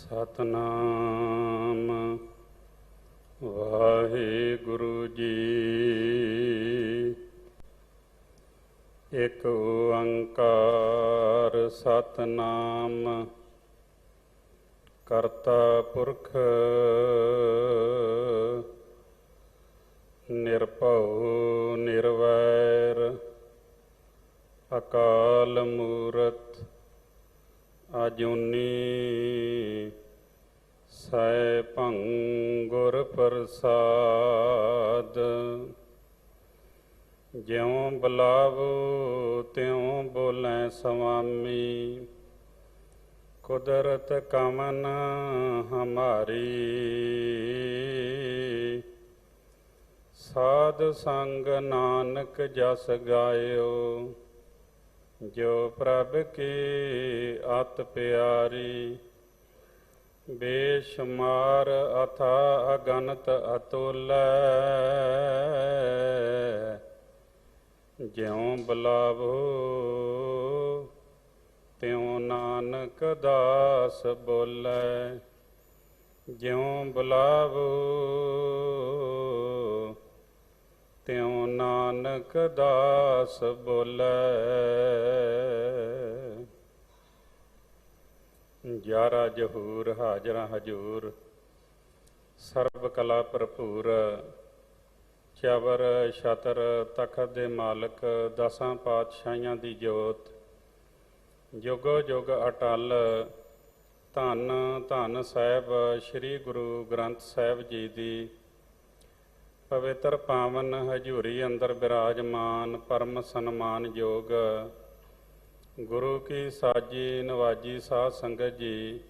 ਸਤਨਾਮ ਵਾਹਿਗੁਰੂ ਜੀ। ਇਕ ਓੰਕਾਰ ਸਤਨਾਮ ਕਰਤਾ ਪੁਰਖ ਨਿਰਭਉ ਨਿਰਵੈਰ ਅਕਾਲ ਮੂਰਤ ਅਜੂਨੀ ਸੈਭੰ ਗੁਰ ਪ੍ਰਸਾਦ। ਜਿਉ ਬੁਲਾਵੋ ਤਿਉ ਬੋਲੈ ਸੁਆਮੀ, ਕੁਦਰਤ ਕਮਨ ਹਮਾਰੀ। ਸਾਧ ਸੰਗ ਨਾਨਕ ਜਸ ਗਾਇਓ, ਜੋ ਪ੍ਰਭ ਕੀ ਅਤ ਪਿਆਰੀ। ਬੇਸ਼ੁਮਾਰ ਅਥਾ ਅਗਨਤ ਅਤੁਲੈ, ਜਿਉ ਬੁਲਾਵੋ ਤਿਉ ਨਾਨਕ ਦਾਸ ਬੋਲੈ। ਜਿਉ ਬੁਲਾਵੋ ਤਿਉ ਨਾਨਕ ਦਾਸ ਬੋਲੈ। ਗਿਆਰਾ ਜਹੂਰ ਹਾਜ਼ਰਾਂ ਹਜੂਰ, ਸਰਬ ਕਲਾ ਭਰਪੂਰ। ਚਵਰ ਛਤਰ ਤਖਤ ਦੇ ਮਾਲਕ, ਦਸਾਂ ਪਾਤਸ਼ਾਹੀਆਂ ਦੀ ਜੋਤ, ਜੁਗੋ ਜੁਗ ਅਟਲ। ਧੰਨ ਧੰਨ ਸਾਹਿਬ ਸ੍ਰੀ ਗੁਰੂ ਗ੍ਰੰਥ ਸਾਹਿਬ ਜੀ ਦੀ ਪਵਿੱਤਰ ਪਾਵਨ ਹਜ਼ੂਰੀ ਅੰਦਰ ਬਿਰਾਜਮਾਨ ਪਰਮ ਸਨਮਾਨਯੋਗ ਗੁਰੂ ਕੀ ਸਾਜੀ ਨਵਾਜੀ ਸਾਧ ਸੰਗਤ ਜੀ।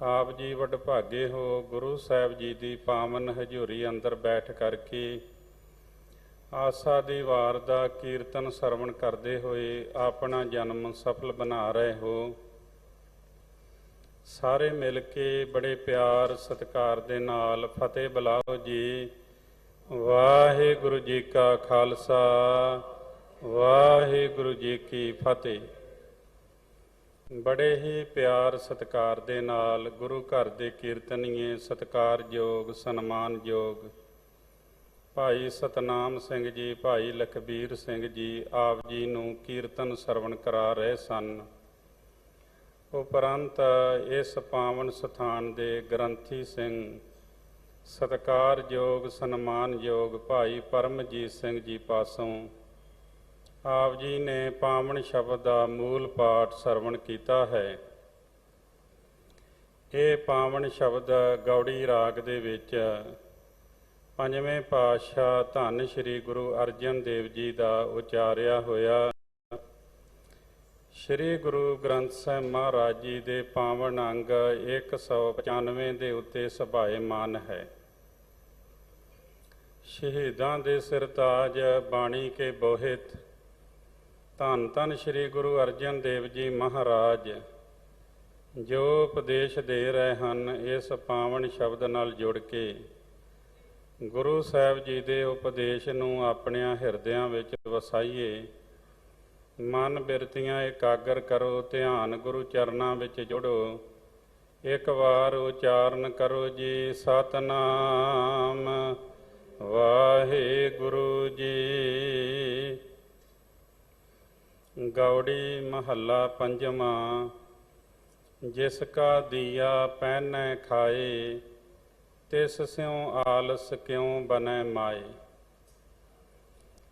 ਆਪ ਜੀ ਵਡਭਾਗੇ ਹੋ, ਗੁਰੂ ਸਾਹਿਬ ਜੀ ਦੀ ਪਾਵਨ ਹਜ਼ੂਰੀ ਅੰਦਰ ਬੈਠ ਕਰਕੇ ਆਸਾ ਦੀ ਵਾਰ ਦਾ ਕੀਰਤਨ ਸਰਵਣ ਕਰਦੇ ਹੋਏ ਆਪਣਾ ਜਨਮ ਸਫਲ ਬਣਾ ਰਹੇ ਹੋ। ਸਾਰੇ ਮਿਲ ਕੇ ਬੜੇ ਪਿਆਰ ਸਤਿਕਾਰ ਦੇ ਨਾਲ ਫਤਿਹ ਬੁਲਾਓ ਜੀ। ਵਾਹਿਗੁਰੂ ਜੀ ਕਾ ਖਾਲਸਾ, ਵਾਹਿਗੁਰੂ ਜੀ ਕੀ ਫਤਿਹ। ਬੜੇ ਹੀ ਪਿਆਰ ਸਤਿਕਾਰ ਦੇ ਨਾਲ ਗੁਰੂ ਘਰ ਦੇ ਕੀਰਤਨੀਏ, ਸਤਿਕਾਰਯੋਗ ਸਨਮਾਨਯੋਗ ਭਾਈ ਸਤਨਾਮ ਸਿੰਘ ਜੀ, ਭਾਈ ਲਖਬੀਰ ਸਿੰਘ ਜੀ ਆਪ ਜੀ ਨੂੰ ਕੀਰਤਨ ਸਰਵਣ ਕਰਾ ਰਹੇ ਸਨ। ਉਪਰੰਤ ਇਸ ਪਾਵਨ ਸਥਾਨ ਦੇ ਗ੍ਰੰਥੀ ਸਿੰਘ, ਸਤਿਕਾਰਯੋਗ ਸਨਮਾਨਯੋਗ ਭਾਈ ਪਰਮਜੀਤ ਸਿੰਘ ਜੀ ਪਾਸੋਂ ਆਪ ਜੀ ਨੇ ਪਾਵਨ ਸ਼ਬਦ ਦਾ ਮੂਲ ਪਾਠ ਸਰਵਣ ਕੀਤਾ ਹੈ। ਇਹ ਪਾਵਨ ਸ਼ਬਦ ਗੌੜੀ ਰਾਗ ਦੇ ਵਿੱਚ ਪੰਜਵੇਂ ਪਾਤਸ਼ਾਹ ਧੰਨ ਸ਼੍ਰੀ ਗੁਰੂ ਅਰਜਨ ਦੇਵ ਜੀ ਦਾ ਉਚਾਰਿਆ ਹੋਇਆ ਸ਼੍ਰੀ ਗੁਰੂ ਗ੍ਰੰਥ ਸਾਹਿਬ ਮਹਾਰਾਜ ਜੀ ਦੇ ਪਾਵਨ ਅੰਗ 195 ਦੇ ਉੱਤੇ ਸਭਾਏਮਾਨ ਹੈ। ਸ਼ਹੀਦਾਂ ਦੇ ਸਿਰਤਾਜ ਬਾਣੀ ਕੇ ਬੋਹਿਤ ਧੰਨ ਧੰਨ ਸ਼੍ਰੀ ਗੁਰੂ ਅਰਜਨ ਦੇਵ ਜੀ ਮਹਾਰਾਜ ਜੋ ਉਪਦੇਸ਼ ਦੇ ਰਹੇ ਹਨ, ਇਸ ਪਾਵਨ ਸ਼ਬਦ ਨਾਲ ਜੁੜ ਕੇ ਗੁਰੂ ਸਾਹਿਬ ਜੀ ਦੇ ਉਪਦੇਸ਼ ਨੂੰ ਆਪਣਿਆਂ ਹਿਰਦਿਆਂ ਵਿੱਚ ਵਸਾਈਏ। ਮਨ ਬਿਰਤੀਆਂ ਇਕਾਗਰ ਕਰੋ, ਧਿਆਨ ਗੁਰੂ ਚਰਨਾਂ ਵਿੱਚ ਜੁੜੋ। ਇੱਕ ਵਾਰ ਉਚਾਰਨ ਕਰੋ ਜੀ, ਸਤਨਾਮ ਵਾਹਿਗੁਰੂ ਜੀ। ਗੌੜੀ ਮਹੱਲਾ ਪੰਜਵਾਂ। ਜਿਸ ਕਾ ਦੀਆ ਪਹਿਨੈ ਖਾਏ, ਤਿਸ ਸਿਉ ਆਲਸ ਕਿਉ ਬਨੈ ਮਾਏ।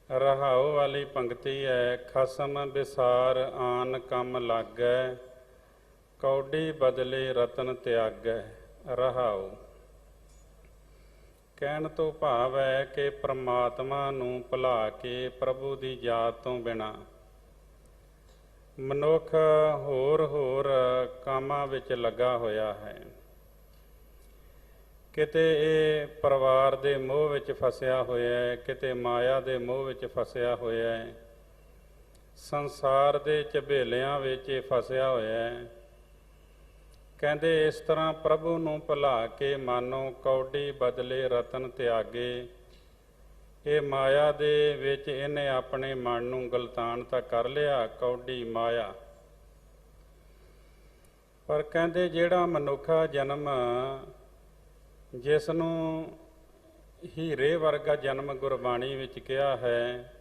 ਰਹਾਉ ਵਾਲੀ ਪੰਕਤੀ ਹੈ। ਖਸਮ ਵਿਸਾਰ ਆਨ ਕੰਮ ਲਾਗੈ, ਕੌਡੀ ਬਦਲੇ ਰਤਨ ਤਿਆਗੈ। ਰਹਾਉ ਕਹਿਣ ਤੋਂ ਭਾਵ ਹੈ ਕਿ ਪ੍ਰਮਾਤਮਾ ਨੂੰ ਭੁਲਾ ਕੇ ਪ੍ਰਭੂ ਦੀ ਯਾਦ ਤੋਂ ਬਿਨਾਂ ਮਨੁੱਖ ਹੋਰ ਕੰਮਾਂ ਵਿੱਚ ਲੱਗਾ ਹੋਇਆ ਹੈ। ਕਿਤੇ ਇਹ ਪਰਿਵਾਰ ਦੇ ਮੋਹ ਵਿੱਚ ਫਸਿਆ ਹੋਇਆ ਹੈ, ਕਿਤੇ ਮਾਇਆ ਦੇ ਮੋਹ ਵਿੱਚ ਫਸਿਆ ਹੋਇਆ ਹੈ, ਸੰਸਾਰ ਦੇ ਝਬੇਲਿਆਂ ਵਿੱਚ ਇਹ ਫਸਿਆ ਹੋਇਆ ਹੈ। ਕਹਿੰਦੇ ਇਸ ਤਰ੍ਹਾਂ ਪ੍ਰਭੂ ਨੂੰ ਭੁਲਾ ਕੇ ਮਾਨੋ ਕੌਡੀ ਬਦਲੇ ਰਤਨ ਤਿਆਗੇ। ਇਹ ਮਾਇਆ ਦੇ ਵਿੱਚ ਇਹਨੇ ਆਪਣੇ ਮਨ ਨੂੰ ਗਲਤਾਨ ਤਾਂ ਕਰ ਲਿਆ, ਕੌਡੀ ਮਾਇਆ। ਪਰ ਕਹਿੰਦੇ ਜਿਹੜਾ ਮਨੁੱਖਾ ਜਨਮ, ਜਿਸ ਨੂੰ ਹੀਰੇ ਵਰਗਾ ਜਨਮ ਗੁਰਬਾਣੀ ਵਿੱਚ ਕਿਹਾ ਹੈ,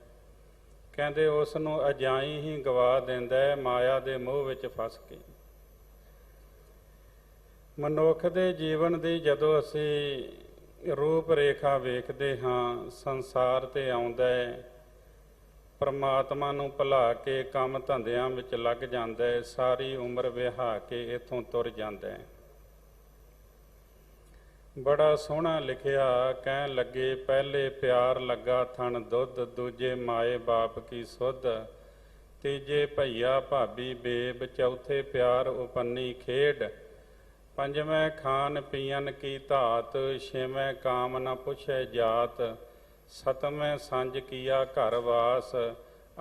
ਕਹਿੰਦੇ ਉਸ ਨੂੰ ਅਜਾਈਂ ਹੀ ਗਵਾ ਦਿੰਦਾ ਹੈ ਮਾਇਆ ਦੇ ਮੋਹ ਵਿੱਚ ਫਸ ਕੇ। ਮਨੁੱਖ ਦੇ ਜੀਵਨ ਦੀ ਜਦੋਂ ਅਸੀਂ ਰੂਪ ਰੇਖਾ ਵੇਖਦੇ ਹਾਂ, ਸੰਸਾਰ 'ਤੇ ਆਉਂਦਾ ਹੈ, ਪਰਮਾਤਮਾ ਨੂੰ ਭੁਲਾ ਕੇ ਕੰਮ ਧੰਦਿਆਂ ਵਿੱਚ ਲੱਗ ਜਾਂਦਾ ਹੈ, ਸਾਰੀ ਉਮਰ ਵਿਹਾ ਕੇ ਇੱਥੋਂ ਤੁਰ ਜਾਂਦਾ ਹੈ। ਬੜਾ ਸੋਹਣਾ ਲਿਖਿਆ, ਕਹਿਣ ਲੱਗੇ ਪਹਿਲੇ ਪਿਆਰ ਲੱਗਾ ਥਣ ਦੁੱਧ, ਦੂਜੇ ਮਾਏ ਬਾਪ ਕੀ ਸੁੱਧ, ਤੀਜੇ ਭਈਆ ਭਾਬੀ ਬੇਬ, ਚੌਥੇ ਪਿਆਰ ਉਪੰਨੀ ਖੇਡ, ਪੰਜਵੇਂ ਖਾਨ ਪੀਅਨ ਕੀ ਧਾਤ, ਛੇਵੇਂ ਕਾਮ ਨਾ ਪੁੱਛੈ ਜਾਤ, ਸਤਵੇਂ ਸੰਜ ਕੀਆ ਘਰ ਵਾਸ,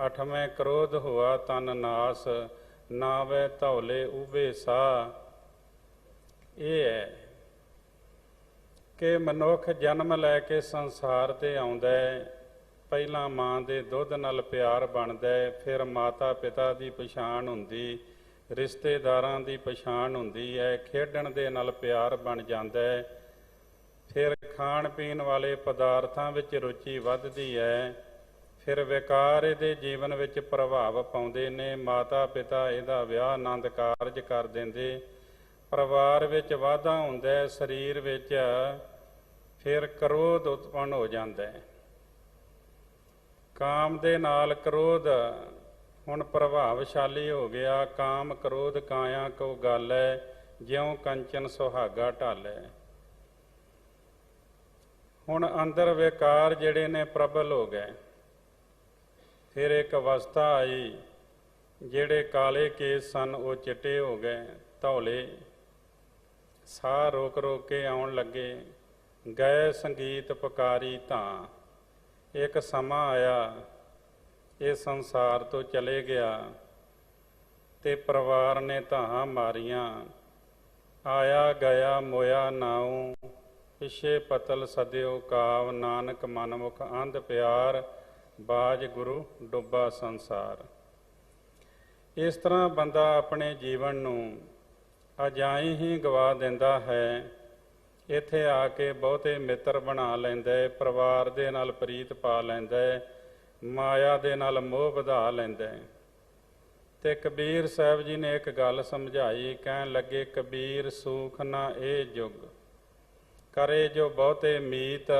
ਅਠਵੇਂ ਕ੍ਰੋਧ ਹੋਆ ਤਨ ਨਾਸ, ਨਾਵੇਂ ਧੌਲੇ ਉਭੇ ਸਾਹ। ਇਹ ਹੈ ਕਿ ਮਨੁੱਖ ਜਨਮ ਲੈ ਕੇ ਸੰਸਾਰ 'ਤੇ ਆਉਂਦਾ ਹੈ, ਪਹਿਲਾਂ ਮਾਂ ਦੇ ਦੁੱਧ ਨਾਲ ਪਿਆਰ ਬਣਦਾ ਹੈ, ਫਿਰ ਮਾਤਾ ਪਿਤਾ ਦੀ ਪਛਾਣ ਹੁੰਦੀ, ਰਿਸ਼ਤੇਦਾਰਾਂ ਦੀ ਪਛਾਣ ਹੁੰਦੀ ਹੈ, ਖੇਡਣ ਦੇ ਨਾਲ ਪਿਆਰ ਬਣ ਜਾਂਦਾ ਹੈ, ਫਿਰ ਖਾਣ ਪੀਣ ਵਾਲੇ ਪਦਾਰਥਾਂ ਵਿੱਚ ਰੁਚੀ ਵੱਧਦੀ ਹੈ, ਫਿਰ ਵਿਕਾਰ ਇਹਦੇ ਜੀਵਨ ਵਿੱਚ ਪ੍ਰਭਾਵ ਪਾਉਂਦੇ ਨੇ। ਮਾਤਾ ਪਿਤਾ ਇਹਦਾ ਵਿਆਹ ਆਨੰਦ ਕਾਰਜ ਕਰ ਦਿੰਦੇ, ਪਰਿਵਾਰ ਵਿੱਚ ਵਾਧਾ ਹੁੰਦਾ ਹੈ, ਸਰੀਰ ਵਿੱਚ ਫਿਰ ਕ੍ਰੋਧ ਉਤਪੰਨ ਹੋ ਜਾਂਦਾ ਹੈ। ਕਾਮ ਦੇ ਨਾਲ ਕ੍ਰੋਧ ਹੁਣ ਪ੍ਰਭਾਵਸ਼ਾਲੀ ਹੋ ਗਿਆ। ਕਾਮ ਕ੍ਰੋਧ ਕਾਇਆ ਕੋ ਗੱਲ ਹੈ, ਜਿਉਂ ਕੰਚਨ ਸੁਹਾਗਾ ਢਾਲੈ। ਹੁਣ ਅੰਦਰ ਵਿਕਾਰ ਜਿਹੜੇ ਨੇ ਪ੍ਰਬਲ ਹੋ ਗਏ। ਫਿਰ ਇੱਕ ਅਵਸਥਾ ਆਈ, ਜਿਹੜੇ ਕਾਲੇ ਕੇਸ ਸਨ ਉਹ ਚਿੱਟੇ ਹੋ ਗਏ, ਧੌਲੇ, ਸਾਹ ਰੋਕ ਰੋਕ ਕੇ ਆਉਣ ਲੱਗੇ। ਗਏ ਸੰਗੀਤ ਪੁਕਾਰੀ ਤਾਂ, ਇੱਕ ਸਮਾਂ ਆਇਆ ਇਹ ਸੰਸਾਰ ਤੋਂ ਚਲੇ ਗਿਆ ਤੇ ਪਰਿਵਾਰ ਨੇ ਧਾਹਾਂ ਮਾਰੀਆਂ। ਆਇਆ ਗਿਆ ਮੋਇਆ ਨਾਉ, ਪਿਛੇ ਪਤਲ ਸਦਿਓ ਕਾਵ, ਨਾਨਕ ਮਨਮੁਖ ਅੰਧ ਪਿਆਰ, ਬਾਜ ਗੁਰੂ ਡੁੱਬਾ ਸੰਸਾਰ। ਇਸ ਤਰ੍ਹਾਂ ਬੰਦਾ ਆਪਣੇ ਜੀਵਨ ਨੂੰ ਅਜਾਈਂ ਹੀ ਗਵਾ ਦਿੰਦਾ ਹੈ। ਇੱਥੇ ਆ ਕੇ ਬਹੁਤੇ ਮਿੱਤਰ ਬਣਾ ਲੈਂਦਾ ਹੈ, ਪਰਿਵਾਰ ਦੇ ਨਾਲ ਪ੍ਰੀਤ ਪਾ ਲੈਂਦਾ ਹੈ, ਮਾਇਆ ਦੇ ਨਾਲ ਮੋਹ ਵਧਾ ਲੈਂਦਾ ਹੈ। ਤੇ ਕਬੀਰ ਸਾਹਿਬ ਜੀ ਨੇ ਇੱਕ ਗੱਲ ਸਮਝਾਈ, ਕਹਿਣ ਲੱਗੇ ਕਬੀਰ ਸੂਖ ਨਾ ਇਹ ਜੁਗ, ਕਰੇ ਜੋ ਬਹੁਤੇ ਮੀਤ,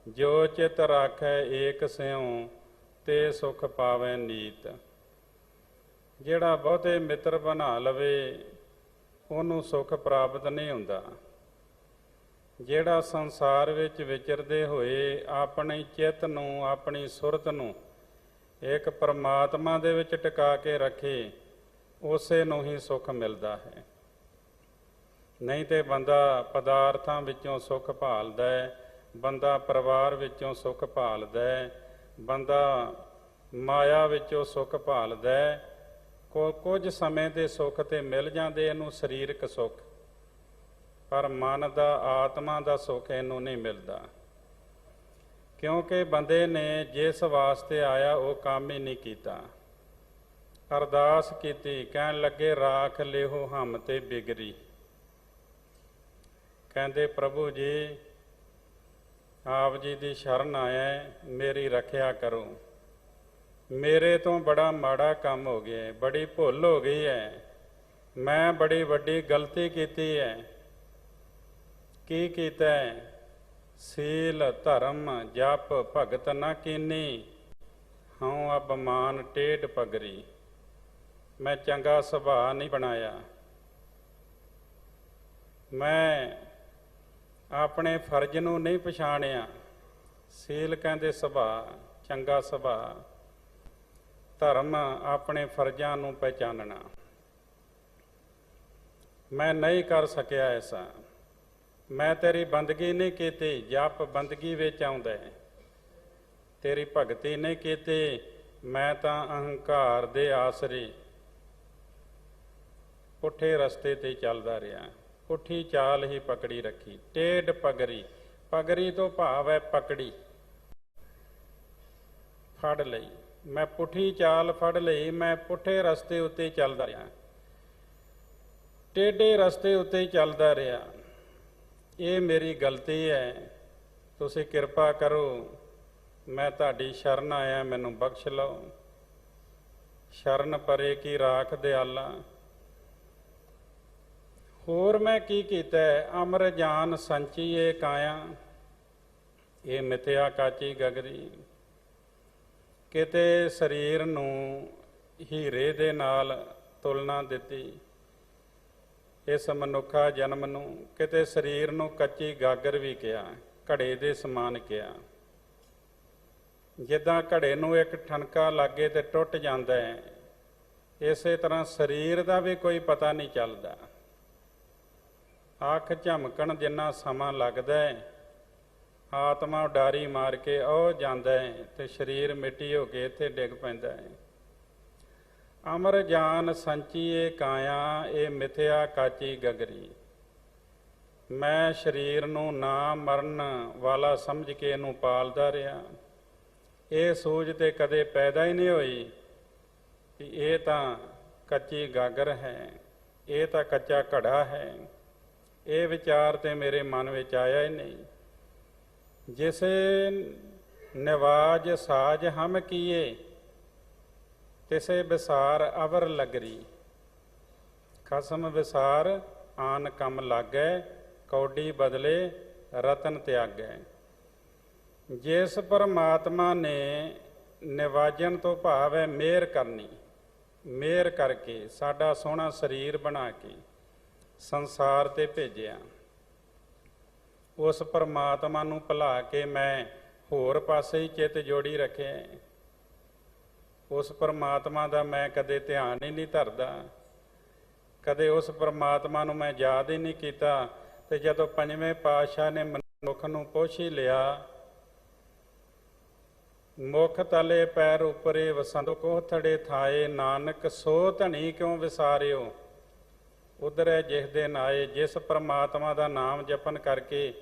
ਜੋ ਚਿਤ ਰਾਖੈ ਏਕ ਸਿਉ, ਤੇ ਸੁਖ ਪਾਵੈ ਨੀਤ। ਜਿਹੜਾ ਬਹੁਤੇ ਮਿੱਤਰ ਬਣਾ ਲਵੇ ਉਹਨੂੰ ਸੁੱਖ ਪ੍ਰਾਪਤ ਨਹੀਂ ਹੁੰਦਾ। ਜਿਹੜਾ ਸੰਸਾਰ ਵਿੱਚ ਵਿਚਰਦੇ ਹੋਏ ਆਪਣੀ ਚਿੱਤ ਨੂੰ, ਆਪਣੀ ਸੁਰਤ ਨੂੰ ਇੱਕ ਪਰਮਾਤਮਾ ਦੇ ਵਿੱਚ ਟਿਕਾ ਕੇ ਰੱਖੇ, ਉਸੇ ਨੂੰ ਹੀ ਸੁੱਖ ਮਿਲਦਾ ਹੈ। ਨਹੀਂ ਤੇ ਬੰਦਾ ਪਦਾਰਥਾਂ ਵਿੱਚੋਂ ਸੁੱਖ ਭਾਲਦਾ ਹੈ, ਬੰਦਾ ਪਰਿਵਾਰ ਵਿੱਚੋਂ ਸੁੱਖ ਭਾਲਦਾ ਹੈ, ਬੰਦਾ ਮਾਇਆ ਵਿੱਚੋਂ ਸੁੱਖ ਭਾਲਦਾ ਹੈ। ਕੁਝ ਸਮੇਂ ਦੇ ਸੁੱਖ ਤੇ ਮਿਲ ਜਾਂਦੇ ਇਹਨੂੰ ਸਰੀਰਕ ਸੁੱਖ, ਪਰ ਮਨ ਦਾ, ਆਤਮਾ ਦਾ ਸੁੱਖ ਇਹਨੂੰ ਨਹੀਂ ਮਿਲਦਾ। ਕਿਉਂਕਿ ਬੰਦੇ ਨੇ ਜਿਸ ਵਾਸਤੇ ਆਇਆ ਉਹ ਕੰਮ ਹੀ ਨਹੀਂ ਕੀਤਾ। ਅਰਦਾਸ ਕੀਤੀ, ਕਹਿਣ ਲੱਗੇ ਰਾਖ ਲਿਓ ਹਮ ਤੇ ਬਿਗਰੀ। ਕਹਿੰਦੇ ਪ੍ਰਭੂ ਜੀ ਆਪ ਜੀ ਦੀ ਸ਼ਰਨ ਆਇਆ, ਮੇਰੀ ਰੱਖਿਆ ਕਰੋ। ਮੇਰੇ ਤੋਂ ਬੜਾ ਮਾੜਾ ਕੰਮ ਹੋ ਗਿਆ, ਬੜੀ ਭੁੱਲ ਹੋ ਗਈ ਹੈ, ਮੈਂ ਬੜੀ ਵੱਡੀ ਗਲਤੀ ਕੀਤੀ ਹੈ। ਕੀ ਕੀਤਾ ਹੈ? ਸੀਲ ਧਰਮ ਜਪ ਭਗਤ ਨਾ ਕੀਨੀ, ਹਉ ਅਪਮਾਨ ਟੇਢ ਪਗਰੀ। ਮੈਂ ਚੰਗਾ ਸੁਭਾਅ ਨਹੀਂ ਬਣਾਇਆ, ਮੈਂ ਆਪਣੇ ਫਰਜ਼ ਨੂੰ ਨਹੀਂ ਪਛਾਣਿਆ। ਸੀਲ ਕਹਿੰਦੇ ਸੁਭਾਅ, ਚੰਗਾ ਸੁਭਾਅ। ਧਰਮ ਆਪਣੇ ਫਰਜ਼ਾਂ ਨੂੰ ਪਹਿਚਾਨਣਾ। ਮੈਂ ਨਹੀਂ ਕਰ ਸਕਿਆ ਐਸਾ, ਮੈਂ ਤੇਰੀ ਬੰਦਗੀ ਨਹੀਂ ਕੀਤੀ। ਜਪ ਬੰਦਗੀ ਵਿੱਚ ਆਉਂਦਾ ਹੈ। ਤੇਰੀ ਭਗਤੀ ਨਹੀਂ ਕੀਤੀ, ਮੈਂ ਤਾਂ ਅਹੰਕਾਰ ਦੇ ਆਸਰੇ ਪੁੱਠੇ ਰਸਤੇ ਤੇ ਚੱਲਦਾ ਰਿਹਾ, ਪੁੱਠੀ ਚਾਲ ਹੀ ਪਕੜੀ ਰੱਖੀ। ਟੇਢ ਪਗਰੀ, ਪਗਰੀ ਤੋਂ ਭਾਵ ਹੈ ਪਕੜੀ, ਫੜ ਲਈ। ਮੈਂ ਪੁੱਠੀ ਚਾਲ ਫੜ ਲਈ, ਮੈਂ ਪੁੱਠੇ ਰਸਤੇ ਉੱਤੇ ਚੱਲਦਾ ਰਿਹਾ। ਟੇਢੇ ਰਸਤੇ ਉੱਤੇ ਹੀ ਚੱਲਦਾ ਰਿਹਾ। ਇਹ ਮੇਰੀ ਗਲਤੀ ਹੈ, ਤੁਸੀਂ ਕਿਰਪਾ ਕਰੋ, ਮੈਂ ਤੁਹਾਡੀ ਸ਼ਰਨ ਆਇਆ, ਮੈਨੂੰ ਬਖਸ਼ ਲਓ। ਸ਼ਰਨ ਪਰੇ ਕੀ ਰਾਖ ਦਿਆਲਾ। ਹੋਰ ਮੈਂ ਕੀ ਕੀਤਾ? ਅਮਰ ਜਾਨ ਸੰਚੀਏ ਕਾਇਆ, ਇਹ ਮਿਥਿਆ ਕਾਚੀ ਗਗਰੀ। ਕਿਤੇ ਸਰੀਰ ਨੂੰ ਹੀਰੇ ਦੇ ਨਾਲ ਤੁਲਨਾ ਦਿੱਤੀ ਇਸ ਮਨੁੱਖਾ ਜਨਮ ਨੂੰ, ਕਿਤੇ ਸਰੀਰ ਨੂੰ ਕੱਚੀ ਗਾਗਰ ਵੀ ਕਿਹਾ, ਘੜੇ ਦੇ ਸਮਾਨ ਕਿਹਾ। ਜਿੱਦਾਂ ਘੜੇ ਨੂੰ ਇੱਕ ਠਣਕਾ ਲੱਗੇ ਤੇ ਟੁੱਟ ਜਾਂਦਾ ਹੈ, ਇਸੇ ਤਰ੍ਹਾਂ ਸਰੀਰ ਦਾ ਵੀ ਕੋਈ ਪਤਾ ਨਹੀਂ ਚੱਲਦਾ। ਅੱਖ ਝਮਕਣ ਜਿੰਨਾ ਸਮਾਂ ਲੱਗਦਾ ਹੈ, ਆਤਮਾ ਉਡਾਰੀ ਮਾਰ ਕੇ ਉਹ ਜਾਂਦਾ ਹੈ ਤੇ ਸਰੀਰ ਮਿੱਟੀ ਹੋ ਕੇ ਇੱਥੇ ਡਿੱਗ ਪੈਂਦਾ ਹੈ। ਅਮਰ ਜਾਨ ਸੰਚੀਏ ਕਾਇਆ, ਇਹ ਮਿਥਿਆ ਕਾਚੀ ਗਗਰੀ। ਮੈਂ ਸਰੀਰ ਨੂੰ ਨਾ ਮਰਨ ਵਾਲਾ ਸਮਝ ਕੇ ਇਹਨੂੰ ਪਾਲਦਾ ਰਿਹਾ। ਇਹ ਸੂਝ ਤੇ ਕਦੇ ਪੈਦਾ ਹੀ ਨਹੀਂ ਹੋਈ ਕਿ ਇਹ ਤਾਂ ਕੱਚੀ ਗਾਗਰ ਹੈ, ਇਹ ਤਾਂ ਕੱਚਾ ਘੜਾ ਹੈ। ਇਹ ਵਿਚਾਰ ਤੇ ਮੇਰੇ ਮਨ ਵਿੱਚ ਆਇਆ ਹੀ ਨਹੀਂ। ਜਿਸੇ ਨਿਵਾਜ ਸਾਜ ਹਮ ਕੀਏ, ਤਿਸੇ ਵਿਸਾਰ ਅਵਰ ਲਗਰੀ। ਖਸਮ ਵਿਸਾਰ ਆਨ ਕੰਮ ਲਾਗੈ, ਕੌਡੀ ਬਦਲੇ ਰਤਨ ਤਿਆਗੈ। ਜਿਸ ਪਰਮਾਤਮਾ ਨੇ ਨਿਵਾਜਣ ਤੋਂ ਭਾਵ ਹੈ ਮਿਹਰ ਕਰਨੀ, ਮਿਹਰ ਕਰਕੇ ਸਾਡਾ ਸੋਹਣਾ ਸਰੀਰ ਬਣਾ ਕੇ ਸੰਸਾਰ ਤੇ ਭੇਜਿਆ, ਉਸ ਪਰਮਾਤਮਾ ਨੂੰ ਭੁਲਾ ਕੇ ਮੈਂ ਹੋਰ ਪਾਸੇ ਹੀ ਚਿੱਤ ਜੋੜੀ ਰੱਖਿਆ। ਉਸ ਪਰਮਾਤਮਾ ਦਾ ਮੈਂ ਕਦੇ ਧਿਆਨ ਹੀ ਨਹੀਂ ਧਰਦਾ, ਕਦੇ ਉਸ ਪਰਮਾਤਮਾ ਨੂੰ ਮੈਂ ਯਾਦ ਹੀ ਨਹੀਂ ਕੀਤਾ। ਤੇ ਜਦੋਂ ਪੰਜਵੇਂ ਪਾਤਸ਼ਾਹ ਨੇ ਮਨੁੱਖ ਨੂੰ ਪੁੱਛ ਹੀ ਲਿਆ, ਮੁਖ ਤਲੇ ਪੈਰ ਉਪਰੇ ਵਸੰਤ ਕੋਹ ਥੜੇ ਥਾਏ, ਨਾਨਕ ਸੋ ਧਣੀ ਕਿਉਂ ਵਿਸਾਰਿਓ, ਉਧਰੈ ਜਿਸ ਦੇ ਨਾਏ। ਜਿਸ ਪਰਮਾਤਮਾ ਦਾ ਨਾਮ ਜਪਨ ਕਰਕੇ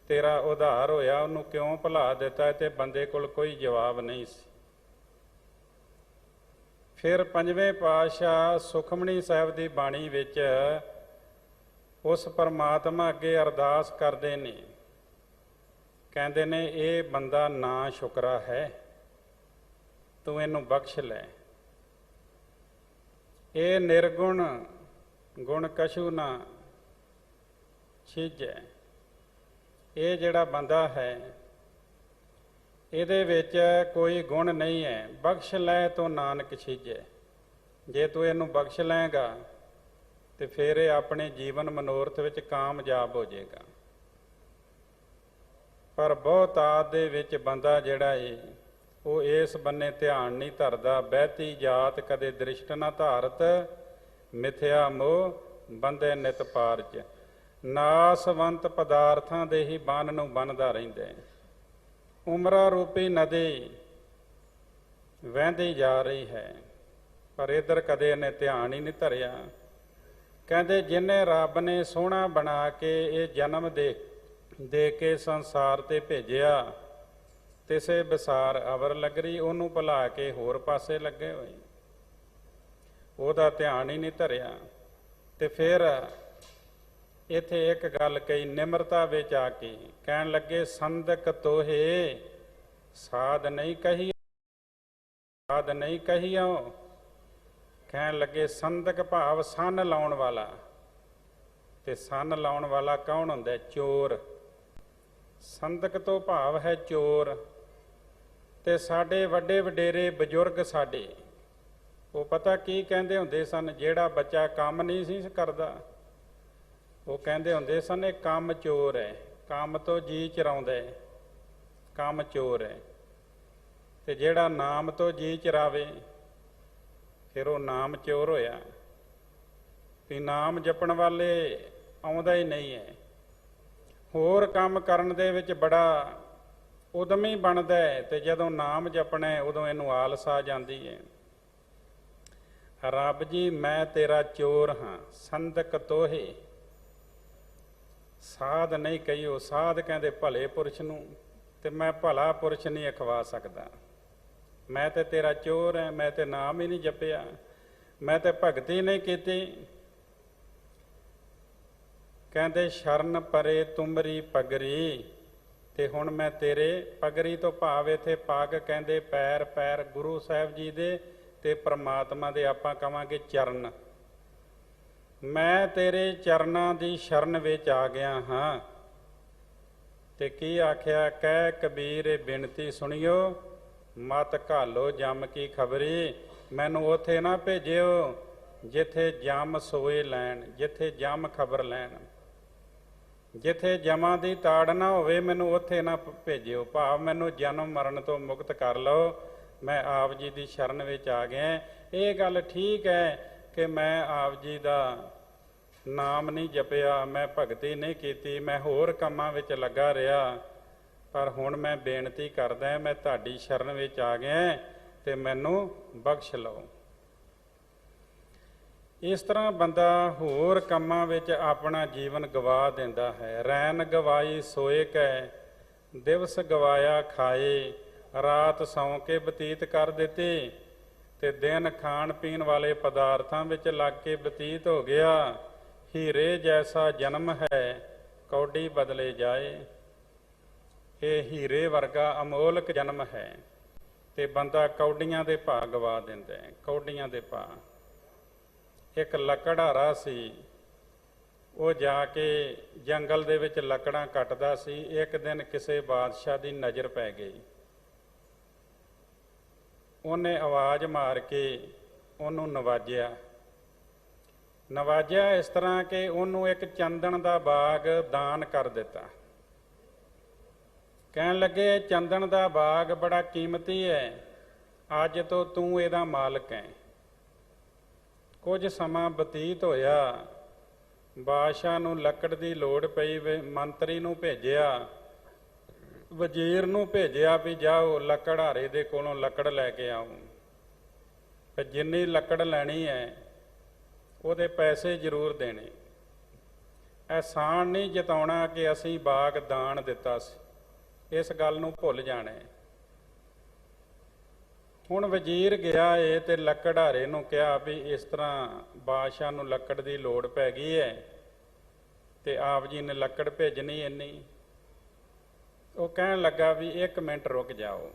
ਤੇਰਾ ਉਧਾਰ ਹੋਇਆ, ਉਹਨੂੰ ਕਿਉਂ ਭੁਲਾ ਦਿੱਤਾ? ਤੇ ਬੰਦੇ ਕੋਲ ਕੋਈ ਜਵਾਬ ਨਹੀਂ ਸੀ। ਫਿਰ ਪੰਜਵੇਂ ਪਾਤਸ਼ਾਹ ਸੁਖਮਣੀ ਸਾਹਿਬ ਦੀ ਬਾਣੀ ਵਿੱਚ ਉਸ ਪਰਮਾਤਮਾ ਅੱਗੇ ਅਰਦਾਸ ਕਰਦੇ ਨੇ, ਕਹਿੰਦੇ ਨੇ ਇਹ ਬੰਦਾ ਨਾ ਸ਼ੁਕਰਾ ਹੈ, ਤੂੰ ਇਹਨੂੰ ਬਖਸ਼ ਲੈ। ਇਹ ਨਿਰਗੁਣ ਗੁਣ ਕਛੂ ਨਾ ਛਿਜੈ। ਇਹ ਜਿਹੜਾ ਬੰਦਾ ਹੈ, ਇਹਦੇ ਵਿੱਚ ਕੋਈ ਗੁਣ ਨਹੀਂ ਹੈ। ਬਖਸ਼ ਲੈ ਤੋ ਨਾਨਕ ਛਿਜੈ। ਜੇ ਤੂੰ ਇਹਨੂੰ ਬਖਸ਼ ਲਏਗਾ ਤੇ ਫਿਰ ਇਹ ਆਪਣੇ ਜੀਵਨ ਮਨੋਰਥ ਵਿੱਚ ਕਾਮਯਾਬ ਹੋ ਜਾਏਗਾ। ਪਰ ਬਹੁਤਾਤ ਦੇ ਵਿੱਚ ਬੰਦਾ ਜਿਹੜਾ ਏ ਉਹ ਇਸ ਬੰਨੇ ਧਿਆਨ ਨਹੀਂ ਧਰਦਾ। ਬਹਿਤੀ ਜਾਤ ਕਦੇ ਦ੍ਰਿਸ਼ਟ ਨਾ ਧਾਰਤ, ਮਿਥਿਆ ਮੋਹ ਬੰਦੇ ਨਿਤ ਪਾਰਜ। ਨਾਸਵੰਤ ਪਦਾਰਥਾਂ ਦੇ ਹੀ ਬੰਨ ਨੂੰ ਬੰਨਦਾ ਰਹਿੰਦਾ। ਉਮਰਾਂ ਰੂਪੀ ਨਦੀ ਵਹਿੰਦੀ ਜਾ ਰਹੀ ਹੈ, ਪਰ ਇੱਧਰ ਕਦੇ ਇਹਨੇ ਧਿਆਨ ਹੀ ਨਹੀਂ ਧਰਿਆ। ਕਹਿੰਦੇ ਜਿਹਨੇ ਰੱਬ ਨੇ ਸੋਹਣਾ ਬਣਾ ਕੇ ਇਹ ਜਨਮ ਦੇ ਕੇ ਸੰਸਾਰ ਤੇ ਭੇਜਿਆ, ਤਿਸੇ ਵਿਸਾਰ ਅਵਰ ਲਗਰੀ। ਉਹਨੂੰ ਭੁਲਾ ਕੇ ਹੋਰ ਪਾਸੇ ਲੱਗੇ ਹੋਏ, ਉਹਦਾ ਧਿਆਨ ਹੀ ਨਹੀਂ ਧਰਿਆ। ਤੇ ਫਿਰ ਇੱਥੇ ਇੱਕ ਗੱਲ ਕਹੀ ਨਿਮਰਤਾ ਵਿੱਚ ਆ ਕੇ, ਕਹਿਣ ਲੱਗੇ ਸੰਦਕ ਤੋਹੇ ਸਾਧ ਨਹੀਂ ਕਹੀ, ਸਾਧ ਨਹੀਂ ਕਹੀਓ। ਕਹਿਣ ਲੱਗੇ ਸੰਦਕ ਭਾਵ ਸੰਨ ਲਾਉਣ ਵਾਲਾ। ਤੇ ਸੰਨ ਲਾਉਣ ਵਾਲਾ ਕੌਣ ਹੁੰਦਾ? ਚੋਰ। ਸੰਦਕ ਤੋਂ ਭਾਵ ਹੈ ਚੋਰ। ਤੇ ਸਾਡੇ ਵੱਡੇ ਵਡੇਰੇ ਬਜ਼ੁਰਗ ਸਾਡੇ ਉਹ ਪਤਾ ਕੀ ਕਹਿੰਦੇ ਹੁੰਦੇ ਸਨ? ਜਿਹੜਾ ਬੱਚਾ ਕੰਮ ਨਹੀਂ ਸੀ ਕਰਦਾ, ਉਹ ਕਹਿੰਦੇ ਹੁੰਦੇ ਸਨ ਇਹ ਕੰਮ ਚੋਰ ਹੈ, ਕੰਮ ਤੋਂ ਜੀ ਚਰਾਉਂਦਾ ਹੈ, ਕੰਮ ਚੋਰ ਹੈ। ਤੇ ਜਿਹੜਾ ਨਾਮ ਤੋਂ ਜੀ ਚਰਾਵੇ ਫਿਰ ਉਹ ਨਾਮ ਚੋਰ ਹੋਇਆ। ਵੀ ਨਾਮ ਜਪਣ ਵਾਲੇ ਆਉਂਦਾ ਹੀ ਨਹੀਂ ਹੈ। ਹੋਰ ਕੰਮ ਕਰਨ ਦੇ ਵਿੱਚ ਬੜਾ ਉਦਮੀ ਬਣਦਾ ਹੈ, ਤੇ ਜਦੋਂ ਨਾਮ ਜਪਣਾ ਉਦੋਂ ਇਹਨੂੰ ਆਲਸ ਆ ਜਾਂਦੀ ਹੈ। ਰੱਬ ਜੀ ਮੈਂ ਤੇਰਾ ਚੋਰ ਹਾਂ, ਸੰਦਕ ਤੋਹੇ ਸਾਧ ਨਹੀਂ ਕਹੀਓ। ਸਾਧ ਕਹਿੰਦੇ ਭਲੇ ਪੁਰਸ਼ ਨੂੰ, ਤੇ ਮੈਂ ਭਲਾ ਪੁਰਸ਼ ਨਹੀਂ ਅਖਵਾ ਸਕਦਾ। ਮੈਂ ਤੇ ਤੇਰਾ ਚੋਰ ਹੈ, ਮੈਂ ਤੇ ਨਾਮ ਹੀ ਨਹੀਂ ਜਪਿਆ, ਮੈਂ ਤੇ ਭਗਤੀ ਨਹੀਂ ਕੀਤੀ। ਕਹਿੰਦੇ ਸ਼ਰਨ ਪਰੇ ਤੁਮਰੀ ਪਗਰੀ, ਤੇ ਹੁਣ ਮੈਂ ਤੇਰੇ ਪਗਰੀ ਤੋਂ ਭਾਵ ਇੱਥੇ ਪੱਗ ਕਹਿੰਦੇ ਪੈਰ, ਪੈਰ ਗੁਰੂ ਸਾਹਿਬ ਜੀ ਦੇ ਤੇ ਪ੍ਰਮਾਤਮਾ ਦੇ ਆਪਾਂ ਕਵਾਂਗੇ ਚਰਨ। ਮੈਂ ਤੇਰੇ ਚਰਨਾਂ ਦੀ ਸ਼ਰਨ ਵਿੱਚ ਆ ਗਿਆ ਹਾਂ। ਤੇ ਕੀ ਆਖਿਆ? ਕਹਿ ਕਬੀਰ ਬੇਨਤੀ ਸੁਣਿਓ, ਮਤ ਘਾਲੋ ਜਮ ਕੀ ਖਬਰੀ। ਮੈਨੂੰ ਉੱਥੇ ਨਾ ਭੇਜਿਓ ਜਿੱਥੇ ਜਮ ਸੋਏ ਲੈਣ, ਜਿੱਥੇ ਜਮ ਖਬਰ ਲੈਣ, ਜਿੱਥੇ ਜਮਾਂ ਦੀ ਤਾੜ ਨਾ ਹੋਵੇ, ਮੈਨੂੰ ਉੱਥੇ ਨਾ ਭੇਜਿਓ। ਭਾਵ ਮੈਨੂੰ ਜਨਮ ਮਰਨ ਤੋਂ ਮੁਕਤ ਕਰ ਲਓ, ਮੈਂ ਆਪ ਜੀ ਦੀ ਸ਼ਰਨ ਵਿੱਚ ਆ ਗਿਆ। ਇਹ ਗੱਲ ਠੀਕ ਹੈ ਕਿ ਮੈਂ ਆਪ ਜੀ ਦਾ ਨਾਮ ਨਹੀਂ ਜਪਿਆ, ਮੈਂ ਭਗਤੀ ਨਹੀਂ ਕੀਤੀ, ਮੈਂ ਹੋਰ ਕੰਮਾਂ ਵਿੱਚ ਲੱਗਾ ਰਿਹਾ, ਪਰ ਹੁਣ ਮੈਂ ਬੇਨਤੀ ਕਰਦਾ, ਮੈਂ ਤੁਹਾਡੀ ਸ਼ਰਨ ਵਿੱਚ ਆ ਗਿਆ ਤੇ ਮੈਨੂੰ ਬਖਸ਼ ਲਓ। ਇਸ ਤਰ੍ਹਾਂ ਬੰਦਾ ਹੋਰ ਕੰਮਾਂ ਵਿੱਚ ਆਪਣਾ ਜੀਵਨ ਗਵਾ ਦਿੰਦਾ ਹੈ। ਰੈਨ ਗਵਾਈ ਸੋਏ ਕੈ, ਦਿਵਸ ਗਵਾਇਆ ਖਾਏ, ਰਾਤ ਸੌਂ ਕੇ ਬਤੀਤ ਕਰ ਦਿੱਤੀ, ਤੇ ਦਿਨ ਖਾਣ ਪੀਣ ਵਾਲੇ ਪਦਾਰਥਾਂ ਵਿੱਚ ਲੱਗ ਕੇ ਬਤੀਤ ਹੋ ਗਿਆ। ਹੀਰੇ ਜੈਸਾ ਜਨਮ ਹੈ, ਕੌਡੀ ਬਦਲੇ ਜਾਏ। ਇਹ ਹੀਰੇ ਵਰਗਾ ਅਮੋਲਕ ਜਨਮ ਹੈ ਤੇ ਬੰਦਾ ਕੌਡੀਆਂ ਦੇ ਭਾਅ ਗਵਾ ਦਿੰਦਾ ਹੈ, ਕੌਡੀਆਂ ਦੇ ਭਾਅ। ਇੱਕ ਲੱਕੜਹਾਰਾ ਸੀ, ਉਹ ਜਾ ਕੇ ਜੰਗਲ ਦੇ ਵਿੱਚ ਲੱਕੜਾਂ ਕੱਟਦਾ ਸੀ। ਇੱਕ ਦਿਨ ਕਿਸੇ ਬਾਦਸ਼ਾਹ ਦੀ ਨਜ਼ਰ ਪੈ ਗਈ। ਉਹਨੇ ਆਵਾਜ਼ ਮਾਰ ਕੇ ਉਹਨੂੰ ਨਵਾਜਿਆ ਇਸ ਤਰ੍ਹਾਂ ਕਿ ਉਹਨੂੰ ਇੱਕ ਚੰਦਨ ਦਾ ਬਾਗ ਦਾਨ ਕਰ ਦਿੱਤਾ। ਕਹਿਣ ਲੱਗੇ, ਚੰਦਨ ਦਾ ਬਾਗ ਬੜਾ ਕੀਮਤੀ ਹੈ, ਅੱਜ ਤੋਂ ਤੂੰ ਇਹਦਾ ਮਾਲਕ ਹੈ। ਕੁਝ ਸਮਾਂ ਬਤੀਤ ਹੋਇਆ, ਬਾਦਸ਼ਾਹ ਨੂੰ ਲੱਕੜ ਦੀ ਲੋੜ ਪਈ। ਮੰਤਰੀ ਨੂੰ ਭੇਜਿਆ, ਵਜ਼ੀਰ ਨੂੰ ਭੇਜਿਆ ਵੀ ਜਾਓ ਲੱਕੜਹਾਰੇ ਦੇ ਕੋਲੋਂ ਲੱਕੜ ਲੈ ਕੇ ਆਓ, ਤੇ ਜਿੰਨੀ ਲੱਕੜ ਲੈਣੀ ਹੈ ਉਹਦੇ ਪੈਸੇ ਜ਼ਰੂਰ ਦੇਣੇ। ਅਹਿਸਾਨ ਨਹੀਂ ਜਤਾਉਣਾ ਕਿ ਅਸੀਂ ਬਾਗ ਦਾਨ ਦਿੱਤਾ ਸੀ, ਇਸ ਗੱਲ ਨੂੰ ਭੁੱਲ ਜਾਣਾ। ਹੁਣ ਵਜ਼ੀਰ ਗਿਆ ਏ ਤੇ ਲੱਕੜਹਾਰੇ ਨੂੰ ਕਿਹਾ ਵੀ ਇਸ ਤਰ੍ਹਾਂ ਬਾਦਸ਼ਾਹ ਨੂੰ ਲੱਕੜ ਦੀ ਲੋੜ ਪੈ ਗਈ ਹੈ ਤੇ ਆਪ ਜੀ ਨੇ ਲੱਕੜ ਭੇਜਣੀ ਇੰਨੀ। ਉਹ ਕਹਿਣ ਲੱਗਾ ਵੀ 1 ਮਿੰਟ ਰੁਕ ਜਾਓ।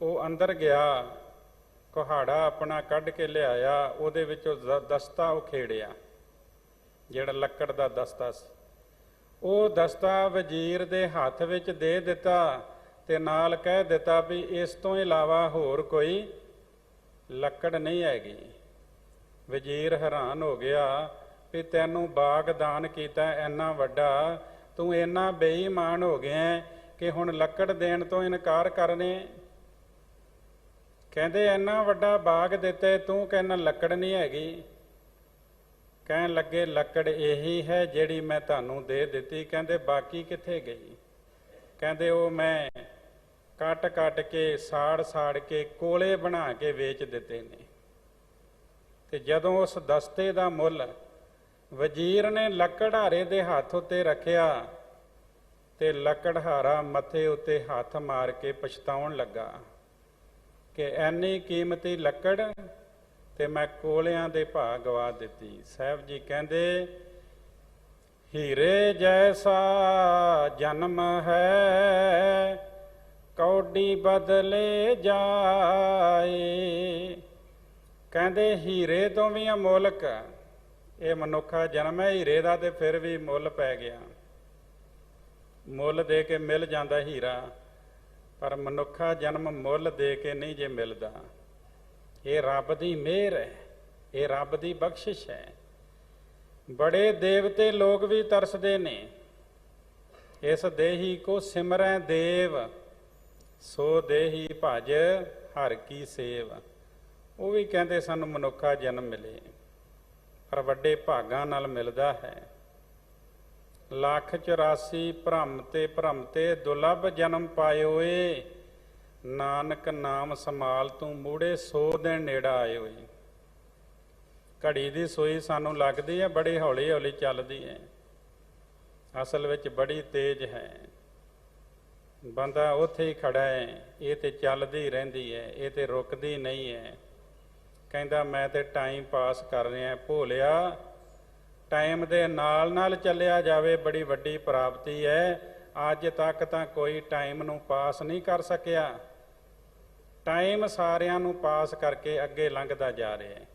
ਉਹ ਅੰਦਰ ਗਿਆ, ਕੁਹਾੜਾ ਆਪਣਾ ਕੱਢ ਕੇ ਲਿਆਇਆ, ਉਹਦੇ ਵਿੱਚੋਂ ਦਸਤਾ ਉਖੇੜਿਆ, ਜਿਹੜਾ ਲੱਕੜ ਦਾ ਦਸਤਾ ਸੀ। ਉਹ ਦਸਤਾ ਵਜ਼ੀਰ ਦੇ ਹੱਥ ਵਿੱਚ ਦੇ ਦਿੱਤਾ ਤੇ ਨਾਲ ਕਹਿ ਦਿੱਤਾ ਵੀ ਇਸ ਤੋਂ ਇਲਾਵਾ ਹੋਰ ਕੋਈ ਲੱਕੜ ਨਹੀਂ ਹੈਗੀ। ਵਜ਼ੀਰ ਹੈਰਾਨ ਹੋ ਗਿਆ ਵੀ ਤੈਨੂੰ ਬਾਗ ਦਾਨ ਕੀਤਾ ਇੰਨਾ ਵੱਡਾ, ਤੂੰ ਇੰਨਾ ਬੇਈਮਾਨ ਹੋ ਗਿਆ ਕਿ ਹੁਣ ਲੱਕੜ ਦੇਣ ਤੋਂ ਇਨਕਾਰ ਕਰਨੇ। ਕਹਿੰਦੇ ਇੰਨਾ ਵੱਡਾ ਬਾਗ ਦਿੱਤੇ, ਤੂੰ ਕਹਿੰਦਾ ਲੱਕੜ ਨਹੀਂ ਹੈਗੀ। ਕਹਿਣ ਲੱਗੇ ਲੱਕੜ ਇਹੀ ਹੈ ਜਿਹੜੀ ਮੈਂ ਤੁਹਾਨੂੰ ਦੇ ਦਿੱਤੀ। ਕਹਿੰਦੇ ਬਾਕੀ ਕਿੱਥੇ ਗਈ? ਕਹਿੰਦੇ ਉਹ ਮੈਂ ਕੱਟ ਕੱਟ ਕੇ ਸਾੜ ਕੇ ਕੋਲੇ ਬਣਾ ਕੇ ਵੇਚ ਦਿੱਤੇ ਨੇ। ਤੇ ਜਦੋਂ ਉਸ ਦਸਤੇ ਦਾ ਮੁੱਲ ਵਜ਼ੀਰ ਨੇ ਲੱਕੜਹਾਰੇ ਦੇ ਹੱਥ ਉੱਤੇ ਰੱਖਿਆ ਤੇ ਲੱਕੜਹਾਰਾ ਮੱਥੇ ਉੱਤੇ ਹੱਥ ਮਾਰ ਕੇ ਪਛਤਾਉਣ ਲੱਗਾ ਕਿ ਐਨੀ ਕੀਮਤੀ ਲੱਕੜ ਤੇ ਮੈਂ ਕੋਲਿਆਂ ਦੇ ਭਾਅ ਗਵਾ ਦਿੱਤੀ। ਸਾਹਿਬ ਜੀ ਕਹਿੰਦੇ ਹੀਰੇ ਜੈਸਾ ਜਨਮ ਹੈ, ਕੌਡੀ ਬਦਲੇ ਜਾਏ। ਕਹਿੰਦੇ ਹੀਰੇ ਤੋਂ ਵੀ ਅਮੋਲਕ ਇਹ ਮਨੁੱਖਾ ਜਨਮ ਹੈ। ਹੀਰੇ ਦਾ ਤੇ ਫਿਰ ਵੀ ਮੁੱਲ ਪੈ ਗਿਆ, ਮੁੱਲ ਦੇ ਕੇ ਮਿਲ ਜਾਂਦਾ ਹੀਰਾ, ਪਰ ਮਨੁੱਖਾ ਜਨਮ ਮੁੱਲ ਦੇ ਕੇ ਨਹੀਂ ਜੇ ਮਿਲਦਾ। ਇਹ ਰੱਬ ਦੀ ਮਿਹਰ ਹੈ, ਇਹ ਰੱਬ ਦੀ ਬਖਸ਼ਿਸ਼ ਹੈ। ਬੜੇ ਦੇਵਤੇ ਲੋਕ ਵੀ ਤਰਸਦੇ ਨੇ। ਇਸ ਦੇਹੀ ਕੋ ਸਿਮਰੈ ਦੇਵ, ਸੋ ਦੇਹੀ ਭਜ ਹਰ ਕੀ ਸੇਵ। ਉਹ ਵੀ ਕਹਿੰਦੇ ਸਾਨੂੰ ਮਨੁੱਖਾ ਜਨਮ ਮਿਲੇ, ਪਰ ਵੱਡੇ ਭਾਗਾਂ ਨਾਲ ਮਿਲਦਾ ਹੈ। 184 ਭਰਮ ਤੇ ਦੁਲਭ ਜਨਮ ਪਾਇਓ ਏ, ਨਾਨਕ ਨਾਮ ਸੰਭਾਲ ਤੂੰ ਮੂੜੇ 100 ਦਿਨ ਨੇੜਾ ਆਏ ਹੋਏ। ਘੜੀ ਦੀ ਸੂਈ ਸਾਨੂੰ ਲੱਗਦੀ ਹੈ ਬੜੀ ਹੌਲੀ ਹੌਲੀ ਚੱਲਦੀ ਹੈ, ਅਸਲ ਵਿੱਚ ਬੜੀ ਤੇਜ਼ ਹੈ। ਬੰਦਾ ਉੱਥੇ ਹੀ ਖੜਾ ਹੈ, ਇਹ ਤੇ ਚੱਲਦੀ ਰਹਿੰਦੀ ਹੈ, ਇਹ ਤੇ ਰੁਕਦੀ ਨਹੀਂ ਹੈ। ਕਹਿੰਦਾ ਮੈਂ ਤੇ ਟਾਈਮ ਪਾਸ ਕਰ ਰਿਹਾ। ਭੋਲਿਆ ਟਾਈਮ ਦੇ ਨਾਲ ਚੱਲਿਆ ਜਾਵੇ ਬੜੀ ਵੱਡੀ ਪ੍ਰਾਪਤੀ ਹੈ। ਅੱਜ ਤੱਕ ਤਾਂ ਕੋਈ ਟਾਈਮ ਨੂੰ ਪਾਸ ਨਹੀਂ ਕਰ ਸਕਿਆ। ਟਾਈਮ ਸਾਰਿਆਂ ਨੂੰ ਪਾਸ ਕਰਕੇ ਅੱਗੇ ਲੰਘਦਾ ਜਾ ਰਿਹਾ ਹੈ।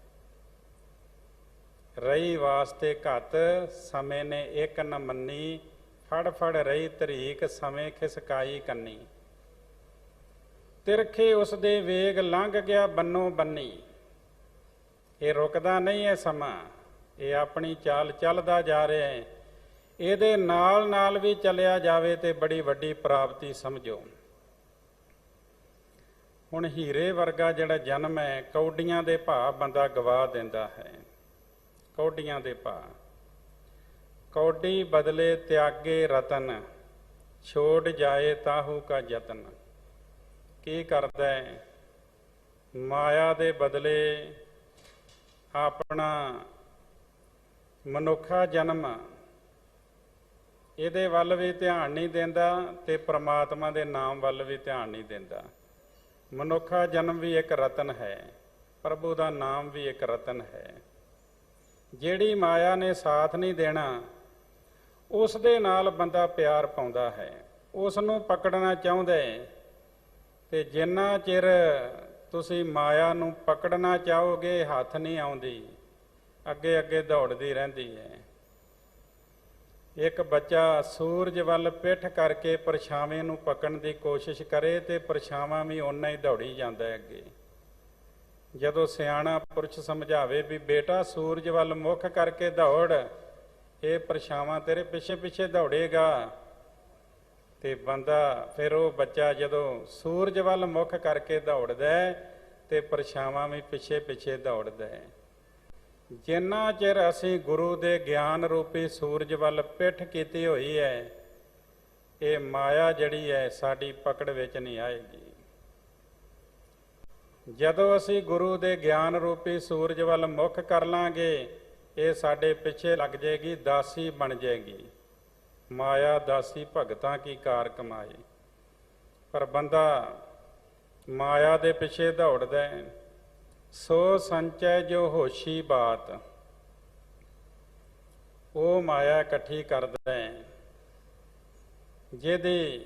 ਰਹੀ ਵਾਸਤੇ ਘੱਤ ਸਮੇਂ ਨੇ ਇੱਕ ਨ ਮੰਨੀ, ਫੜ ਰਹੀ ਤਰੀਕ ਸਮੇਂ ਖਿਸਕਾਈ ਕੰਨੀ। ਤਿਰਖੇ ਉਸ ਦੇ ਵੇਗ ਲੰਘ ਗਿਆ ਬੰਨੋ ਬੰਨੀ। ਇਹ ਰੁਕਦਾ ਨਹੀਂ ਹੈ ਸਮਾਂ, ਇਹ ਆਪਣੀ ਚਾਲ ਚੱਲਦਾ ਜਾ ਰਿਹਾ ਹੈ। ਇਹਦੇ ਨਾਲ ਵੀ ਚੱਲਿਆ ਜਾਵੇ ਤੇ ਬੜੀ ਵੱਡੀ ਪ੍ਰਾਪਤੀ ਸਮਝੋ। ਹੁਣ ਹੀਰੇ ਵਰਗਾ ਜਿਹੜਾ ਜਨਮ ਹੈ, ਕੌਡੀਆਂ ਦੇ ਭਾਅ ਬੰਦਾ ਗਵਾ ਦਿੰਦਾ ਹੈ। ਕੌਡੀਆਂ ਦੇ ਭਾਅ, ਕੌਡੀ ਬਦਲੇ ਤਿਆਗੇ ਰਤਨ, ਛੋੜ ਜਾਏ ਤਾਹੂ ਕਾ ਯਤਨ। ਕੀ ਕਰਦਾ ਹੈ? ਮਾਇਆ ਦੇ ਬਦਲੇ ਆਪਣਾ ਮਨੁੱਖਾ ਜਨਮ, ਇਹਦੇ ਵੱਲ ਵੀ ਧਿਆਨ ਨਹੀਂ ਦਿੰਦਾ ਤੇ ਪ੍ਰਮਾਤਮਾ ਦੇ ਨਾਮ ਵੱਲ ਵੀ ਧਿਆਨ ਨਹੀਂ ਦਿੰਦਾ। ਮਨੁੱਖਾ ਜਨਮ ਵੀ ਇੱਕ ਰਤਨ ਹੈ, ਪ੍ਰਭੂ ਦਾ ਨਾਮ ਵੀ ਇੱਕ ਰਤਨ ਹੈ। ਜਿਹੜੀ ਮਾਇਆ ਨੇ ਸਾਥ ਨਹੀਂ ਦੇਣਾ, ਉਸ ਦੇ ਨਾਲ ਬੰਦਾ ਪਿਆਰ ਪਾਉਂਦਾ ਹੈ, ਉਸ ਨੂੰ ਪਕੜਨਾ ਚਾਹੁੰਦਾ ਹੈ। ਤੇ ਜਿੰਨਾ ਚਿਰ ਤੁਸੀਂ ਮਾਇਆ ਨੂੰ ਪਕੜਨਾ ਚਾਹੋਗੇ, ਹੱਥ ਨਹੀਂ ਆਉਂਦੀ, ਅੱਗੇ ਦੌੜਦੀ ਰਹਿੰਦੀ ਹੈ। ਇੱਕ ਬੱਚਾ ਸੂਰਜ ਵੱਲ ਪਿੱਠ ਕਰਕੇ ਪਰਛਾਵੇਂ ਨੂੰ ਪਕੜਨ ਦੀ ਕੋਸ਼ਿਸ਼ ਕਰੇ ਤੇ ਪਰਛਾਵਾਂ ਵੀ ਓਨਾ ਹੀ ਦੌੜੀ ਜਾਂਦਾ ਹੈ ਅੱਗੇ। ਜਦੋਂ ਸਿਆਣਾ ਪੁਰਸ਼ ਸਮਝਾਵੇ ਵੀ ਬੇਟਾ ਸੂਰਜ ਵੱਲ ਮੁੱਖ ਕਰਕੇ ਦੌੜ, ਇਹ ਪਰਛਾਵਾਂ ਤੇਰੇ ਪਿੱਛੇ ਦੌੜੇਗਾ, ਤੇ ਬੰਦਾ ਫਿਰ ਉਹ ਬੱਚਾ ਜਦੋਂ ਸੂਰਜ ਵੱਲ ਮੁੱਖ ਕਰਕੇ ਦੌੜਦਾ ਤੇ ਪਰਛਾਵਾਂ ਵੀ ਪਿੱਛੇ ਦੌੜਦਾ ਹੈ। ਜਿੰਨਾ ਚਿਰ ਅਸੀਂ ਗੁਰੂ ਦੇ ਗਿਆਨ ਰੂਪੀ ਸੂਰਜ ਵੱਲ ਪਿੱਠ ਕੀਤੀ ਹੋਈ ਹੈ, ਇਹ ਮਾਇਆ ਜਿਹੜੀ ਹੈ ਸਾਡੀ ਪਕੜ ਵਿੱਚ ਨਹੀਂ ਆਏਗੀ। ਜਦੋਂ ਅਸੀਂ ਗੁਰੂ ਦੇ ਗਿਆਨ ਰੂਪੀ ਸੂਰਜ ਵੱਲ ਮੁੱਖ ਕਰ ਲਾਂਗੇ, ਇਹ ਸਾਡੇ ਪਿੱਛੇ ਲੱਗ ਜਾਏਗੀ, ਦਾਸੀ ਬਣ ਜਾਏਗੀ। ਮਾਇਆ ਦਾਸੀ ਭਗਤਾਂ ਕੀ ਕਾਰ ਕਮਾਏ। ਪਰ ਬੰਦਾ ਮਾਇਆ ਦੇ ਪਿੱਛੇ ਦੌੜਦਾ ਹੈ। ਸੋ ਸੰਚੈ ਜੋ ਹੋਸ਼ੀ ਬਾਤ, ਉਹ ਮਾਇਆ ਇਕੱਠੀ ਕਰਦਾ ਹੈ ਜਿਹਦੀ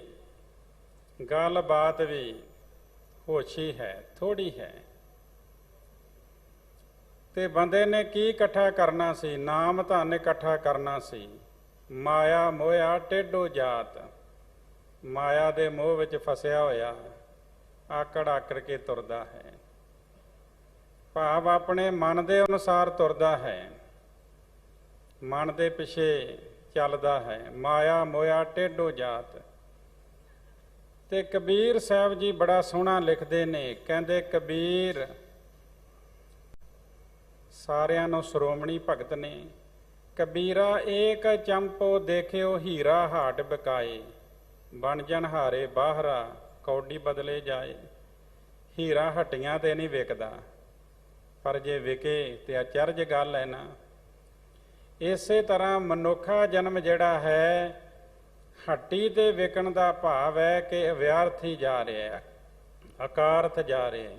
ਗੱਲ ਬਾਤ ਵੀ ਹੋਸ਼ੀ ਹੈ, ਥੋੜੀ ਹੈ। ਤੇ ਬੰਦੇ ਨੇ ਕੀ ਇਕੱਠਾ ਕਰਨਾ ਸੀ? ਨਾਮ ਧਨ ਇਕੱਠਾ ਕਰਨਾ ਸੀ। ਮਾਇਆ ਮੋਇਆ ਟੇਢੋ ਜਾਤ, ਮਾਇਆ ਦੇ ਮੋਹ ਵਿੱਚ ਫਸਿਆ ਹੋਇਆ ਆਕੜ ਕੇ ਤੁਰਦਾ ਹੈ। ਭਾਵ ਆਪਣੇ ਮਨ ਦੇ ਅਨੁਸਾਰ ਤੁਰਦਾ ਹੈ, ਮਨ ਦੇ ਪਿੱਛੇ ਚੱਲਦਾ ਹੈ। ਮਾਇਆ ਮੋਇਆ ਟੇਢੋ ਜਾਤ। ਤੇ ਕਬੀਰ ਸਾਹਿਬ ਜੀ ਬੜਾ ਸੋਹਣਾ ਲਿਖਦੇ ਨੇ, ਕਹਿੰਦੇ ਕਬੀਰ ਸਾਰਿਆਂ ਨੂੰ ਸ਼੍ਰੋਮਣੀ ਭਗਤ ਨੇ। ਕਬੀਰਾ ਏਕ ਚੰਪੋ ਦੇਖਿਓ ਹੀਰਾ ਹਾਟ ਬਿਕਾਏ, ਬਣ ਜਨ ਹਾਰੇ ਬਾਹਰਾ ਕੌਡੀ ਬਦਲੇ ਜਾਏ। ਹੀਰਾ ਹੱਟੀਆਂ ਤੇ ਨਹੀਂ ਵਿਕਦਾ, ਪਰ ਜੇ ਵਿਕੇ ਤੇ ਅਚਰਜ ਗੱਲ ਹੈ ਨਾ। ਇਸੇ ਤਰ੍ਹਾਂ ਮਨੁੱਖਾ ਜਨਮ ਜਿਹੜਾ ਹੈ, ਹੱਟੀ ਤੇ ਵਿਕਣ ਦਾ ਭਾਵ ਹੈ ਕਿ ਅਵਿਆਰਥੀ ਜਾ ਰਿਹਾ, ਅਕਾਰਥ ਜਾ ਰਿਹਾ।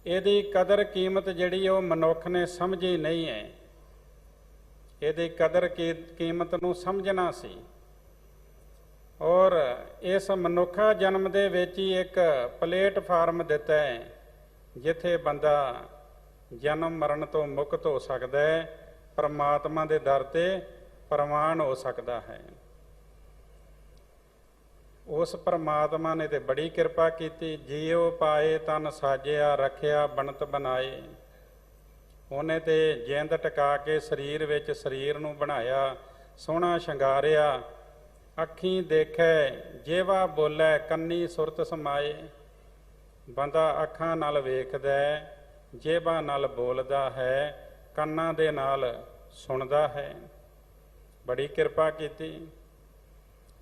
ਇਹਦੀ ਕਦਰ ਕੀਮਤ ਜਿਹੜੀ ਉਹ ਮਨੁੱਖ ਨੇ ਸਮਝੀ ਨਹੀਂ ਹੈ। ਇਹਦੀ ਕਦਰ ਕੀਮਤ ਨੂੰ ਸਮਝਣਾ ਸੀ। ਔਰ ਇਸ ਮਨੁੱਖਾ ਜਨਮ ਦੇ ਵਿੱਚ ਹੀ ਇੱਕ ਪਲੇਟਫਾਰਮ ਦਿੱਤਾ ਹੈ ਜਿੱਥੇ ਬੰਦਾ ਜਨਮ ਮਰਨ ਤੋਂ ਮੁਕਤ ਹੋ ਸਕਦਾ ਹੈ, ਪਰਮਾਤਮਾ ਦੇ ਦਰ ਤੇ ਪ੍ਰਵਾਨ ਹੋ ਸਕਦਾ ਹੈ। ਉਸ ਪਰਮਾਤਮਾ ਨੇ ਤੇ ਬੜੀ ਕਿਰਪਾ ਕੀਤੀ। ਜੀਉ ਪਾਏ ਤਨ ਸਾਜਿਆ, ਰੱਖਿਆ ਬਣਤ ਬਣਾਏ। ਉਹਨੇ ਤੇ ਜਿੰਦ ਟਿਕਾ ਕੇ ਸਰੀਰ ਵਿੱਚ ਸਰੀਰ ਨੂੰ ਬਣਾਇਆ, ਸੋਹਣਾ ਸ਼ਿੰਗਾਰਿਆ। ਅੱਖੀਂ ਦੇਖੈ ਜੇਵਾ ਬੋਲੇ, ਕੰਨੀ ਸੁਰਤ ਸਮਾਏ। ਬੰਦਾ ਅੱਖਾਂ ਨਾਲ ਵੇਖਦਾ, ਜੇਬਾਂ ਨਾਲ ਬੋਲਦਾ ਹੈ, ਕੰਨਾਂ ਦੇ ਨਾਲ ਸੁਣਦਾ ਹੈ। ਬੜੀ ਕਿਰਪਾ ਕੀਤੀ।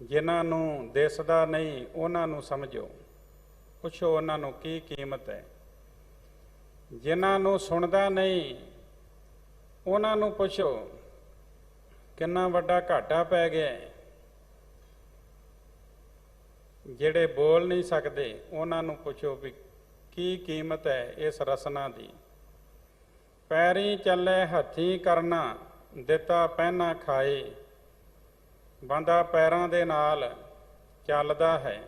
ਜਿਨ੍ਹਾਂ ਨੂੰ ਦਿਸਦਾ ਨਹੀਂ ਉਹਨਾਂ ਨੂੰ ਸਮਝੋ, ਪੁੱਛੋ ਉਹਨਾਂ ਨੂੰ ਕੀ ਕੀਮਤ ਹੈ। ਜਿਨ੍ਹਾਂ ਨੂੰ ਸੁਣਦਾ ਨਹੀਂ ਉਹਨਾਂ ਨੂੰ ਪੁੱਛੋ ਕਿੰਨਾ ਵੱਡਾ ਘਾਟਾ ਪੈ ਗਿਆ। ਜਿਹੜੇ ਬੋਲ ਨਹੀਂ ਸਕਦੇ ਉਹਨਾਂ ਨੂੰ ਪੁੱਛੋ ਵੀ ਕੀ ਕੀਮਤ ਹੈ ਇਸ ਰਸਨਾ ਦੀ। ਪੈਰੀ ਚੱਲੇ ਹੱਥੀਂ ਕਰਨਾ, ਦਿੱਤਾ ਪਹਿਨਾ ਖਾਏ। ਬੰਦਾ ਪੈਰਾਂ ਦੇ ਨਾਲ ਚੱਲਦਾ ਹੈ,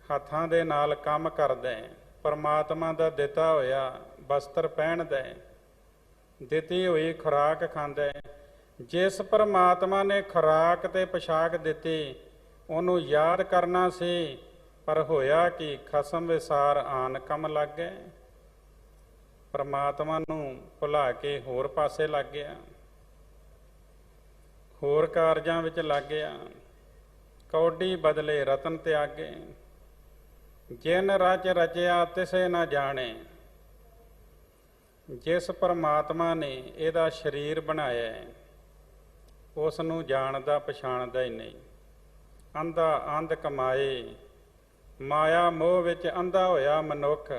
ਹੱਥਾਂ ਦੇ ਨਾਲ ਕੰਮ ਕਰਦਾ ਹੈ, ਪਰਮਾਤਮਾ ਦਾ ਦਿੱਤਾ ਹੋਇਆ ਵਸਤਰ ਪਹਿਨਦਾ ਹੈ, ਦਿੱਤੀ ਹੋਈ ਖੁਰਾਕ ਖਾਂਦਾ ਹੈ। ਜਿਸ ਪਰਮਾਤਮਾ ਨੇ ਖੁਰਾਕ ਤੇ ਪੋਸ਼ਾਕ ਦਿੱਤੀ ਉਹਨੂੰ ਯਾਦ ਕਰਨਾ ਸੀ, ਪਰ ਹੋਇਆ ਕਿ ਖਸਮ ਵਿਸਾਰ ਆਨ ਕੰਮ ਲੱਗ ਗਏ। ਪਰਮਾਤਮਾ ਨੂੰ ਭੁਲਾ ਕੇ ਹੋਰ ਪਾਸੇ ਲੱਗ ਗਿਆ, ਹੋਰ ਕਾਰਜਾਂ ਵਿੱਚ ਲੱਗ ਗਿਆ। ਕੌਡੀ ਬਦਲੇ ਰਤਨ ਤਿਆਗੇ, ਜਿਨ ਰਚ ਰਚਿਆ ਤਿਸੇ ਨਾ ਜਾਣੇ। ਜਿਸ ਪਰਮਾਤਮਾ ਨੇ ਇਹਦਾ ਸਰੀਰ ਬਣਾਇਆ ਉਸ ਨੂੰ ਜਾਣਦਾ ਪਛਾਣਦਾ ਹੀ ਨਹੀਂ। ਅੰਧਾ ਅੰਧ ਕਮਾਏ, ਮਾਇਆ ਮੋਹ ਵਿੱਚ ਅੰਧਾ ਹੋਇਆ ਮਨੁੱਖ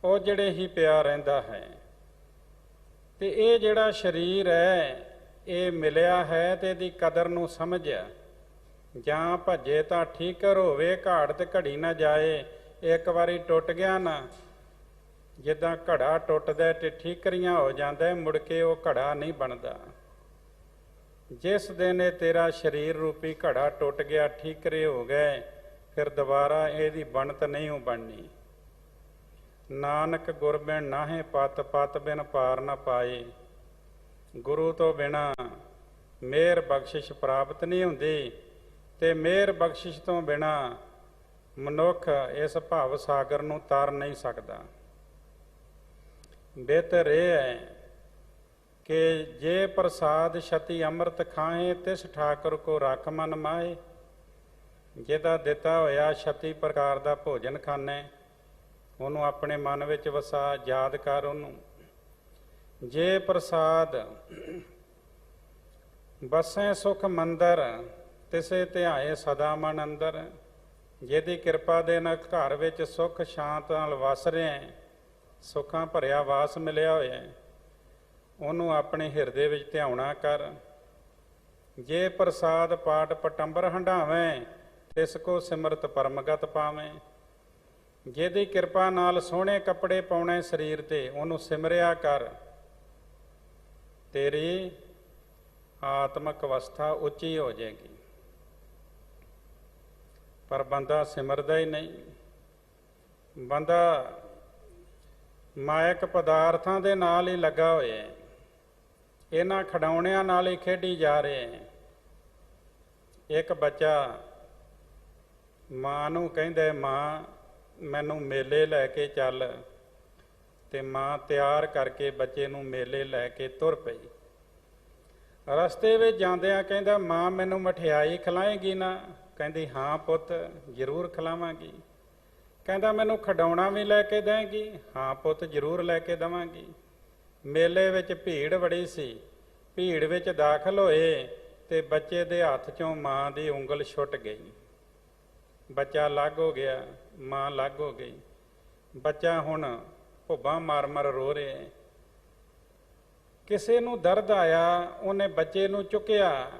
ਉਹ ਜਿਹੜੇ ਹੀ ਪਿਆ ਰਹਿੰਦਾ ਹੈ। ਤੇ ਇਹ ਜਿਹੜਾ ਸਰੀਰ ਹੈ ਇਹ ਮਿਲਿਆ ਹੈ ਤੇ ਇਹਦੀ ਕਦਰ ਨੂੰ ਸਮਝਿਆ। ਜਾਂ ਭੱਜੇ ਤਾਂ ਠੀਕਰ ਹੋਵੇ, ਘਾੜ ਤੇ ਘੜੀ ਨਾ ਜਾਏ। ਇੱਕ ਵਾਰੀ ਟੁੱਟ ਗਿਆ ਨਾ, ਜਿੱਦਾਂ ਘੜਾ ਟੁੱਟਦਾ ਤੇ ਠੀਕਰੀਆਂ ਹੋ ਜਾਂਦਾ, ਮੁੜ ਕੇ ਉਹ ਘੜਾ ਨਹੀਂ ਬਣਦਾ। ਜਿਸ ਦਿਨ ਇਹ ਤੇਰਾ ਸਰੀਰ ਰੂਪੀ ਘੜਾ ਟੁੱਟ ਗਿਆ, ਠੀਕਰੇ ਹੋ ਗਏ, ਫਿਰ ਦੁਬਾਰਾ ਇਹਦੀ ਬਣਤ ਨਹੀਂ ਹੋ ਬਣਨੀ। ਨਾਨਕ ਗੁਰ ਬਿਨ ਨਾਹੇ ਪਤ, ਪਤ ਬਿਨ ਪਾਰ ਨਾ ਪਾਏ। ਗੁਰੂ ਤੋਂ ਬਿਨਾਂ ਮਿਹਰ ਬਖਸ਼ਿਸ਼ ਪ੍ਰਾਪਤ ਨਹੀਂ ਹੁੰਦੀ, ਤੇ ਮਿਹਰ ਬਖਸ਼ਿਸ਼ ਤੋਂ ਬਿਨਾਂ ਮਨੁੱਖ ਇਸ ਭਵ ਸਾਗਰ ਨੂੰ ਤਰ ਨਹੀਂ ਸਕਦਾ। ਬਿਹਤਰ ਇਹ ਹੈ ਕਿ ਜੇ ਪ੍ਰਸਾਦ ਛਤੀ ਅੰਮ੍ਰਿਤ ਖਾਏ, ਤਿਸ ਠਾਕੁਰ ਕੋ ਰੱਖ ਮਨ ਮਾਏ। ਜਿਹਦਾ ਦਿੱਤਾ ਹੋਇਆ 36 ਪ੍ਰਕਾਰ ਦਾ ਭੋਜਨ ਖਾਣੇ, ਉਹਨੂੰ ਆਪਣੇ ਮਨ ਵਿੱਚ ਵਸਾ, ਯਾਦ ਕਰ ਉਹਨੂੰ। ਜੇ ਪ੍ਰਸਾਦ ਬਸੈ ਸੁਖ ਮੰਦਰ, ਤਿਸੇ ਧਿਆਏ ਸਦਾ ਮਨ ਅੰਦਰ। ਜਿਹਦੀ ਕਿਰਪਾ ਦੇ ਨਾਲ ਘਰ ਵਿੱਚ ਸੁੱਖ ਸ਼ਾਂਤ ਨਾਲ ਵਸ ਰਿਹਾ, ਸੁੱਖਾਂ ਭਰਿਆ ਵਾਸ ਮਿਲਿਆ ਹੋਇਆ, ਉਹਨੂੰ ਆਪਣੇ ਹਿਰਦੇ ਵਿੱਚ ਧਿਆਉਣਾ ਕਰ। ਜੇ ਪ੍ਰਸਾਦ ਪਾਟ ਪਟੰਬਰ ਹੰਢਾਵੇਂ, ਤਿਸ ਕੋ ਸਿਮਰਤ ਪਰਮਗਤ ਪਾਵੇਂ। ਜਿਹਦੀ ਕਿਰਪਾ ਨਾਲ ਸੋਹਣੇ ਕੱਪੜੇ ਪਾਉਣੇ ਸਰੀਰ ਤੇ, ਉਹਨੂੰ ਸਿਮਰਿਆ ਕਰ। ਤੇਰੀ ਆਤਮਿਕ ਅਵਸਥਾ ਉੱਚੀ ਹੋ ਜਾਏਗੀ। ਪਰ ਬੰਦਾ ਸਿਮਰਦਾ ਹੀ ਨਹੀਂ। ਬੰਦਾ ਮਾਇਕ ਪਦਾਰਥਾਂ ਦੇ ਨਾਲ ਹੀ ਲੱਗਾ ਹੋਇਆ, ਇਹਨਾਂ ਖਿਡੌਣਿਆਂ ਨਾਲ ਹੀ ਖੇਡੀ ਜਾ ਰਿਹਾ ਹੈ। ਇੱਕ ਬੱਚਾ ਮਾਂ ਨੂੰ ਕਹਿੰਦਾ, ਮਾਂ ਮੈਨੂੰ ਮੇਲੇ ਲੈ ਕੇ ਚੱਲ, ਤੇ ਮਾਂ ਤਿਆਰ ਕਰਕੇ ਬੱਚੇ ਨੂੰ ਮੇਲੇ ਲੈ ਕੇ ਤੁਰ ਪਈ। ਰਸਤੇ ਵਿੱਚ ਜਾਂਦਿਆਂ ਕਹਿੰਦਾ, ਮਾਂ ਮੈਨੂੰ ਮਠਿਆਈ ਖਿਲਾਏਗੀ ਨਾ? ਕਹਿੰਦੀ, ਹਾਂ ਪੁੱਤ ਜ਼ਰੂਰ ਖਿਲਾਵਾਂਗੀ। ਕਹਿੰਦਾ, ਮੈਨੂੰ ਖਿਡੌਣਾ ਵੀ ਲੈ ਕੇ ਦੇਂਗੀ? ਹਾਂ ਪੁੱਤ ਜ਼ਰੂਰ ਲੈ ਕੇ ਦੇਵਾਂਗੀ। ਮੇਲੇ ਵਿੱਚ ਭੀੜ ਬੜੀ ਸੀ, ਭੀੜ ਵਿੱਚ ਦਾਖਲ ਹੋਏ ਤੇ ਬੱਚੇ ਦੇ ਹੱਥ 'ਚੋਂ ਮਾਂ ਦੀ ਉਂਗਲ ਛੁੱਟ ਗਈ। ਬੱਚਾ ਅਲੱਗ ਹੋ ਗਿਆ, ਮਾਂ ਅਲੱਗ ਹੋ ਗਈ। ਬੱਚਾ ਹੁਣ ਭੁੱਬਾਂ ਮਾਰ ਮਾਰ ਰੋ ਰਿਹਾ। ਕਿਸੇ ਨੂੰ ਦਰਦ ਆਇਆ, ਉਹਨੇ ਬੱਚੇ ਨੂੰ ਚੁੱਕਿਆ,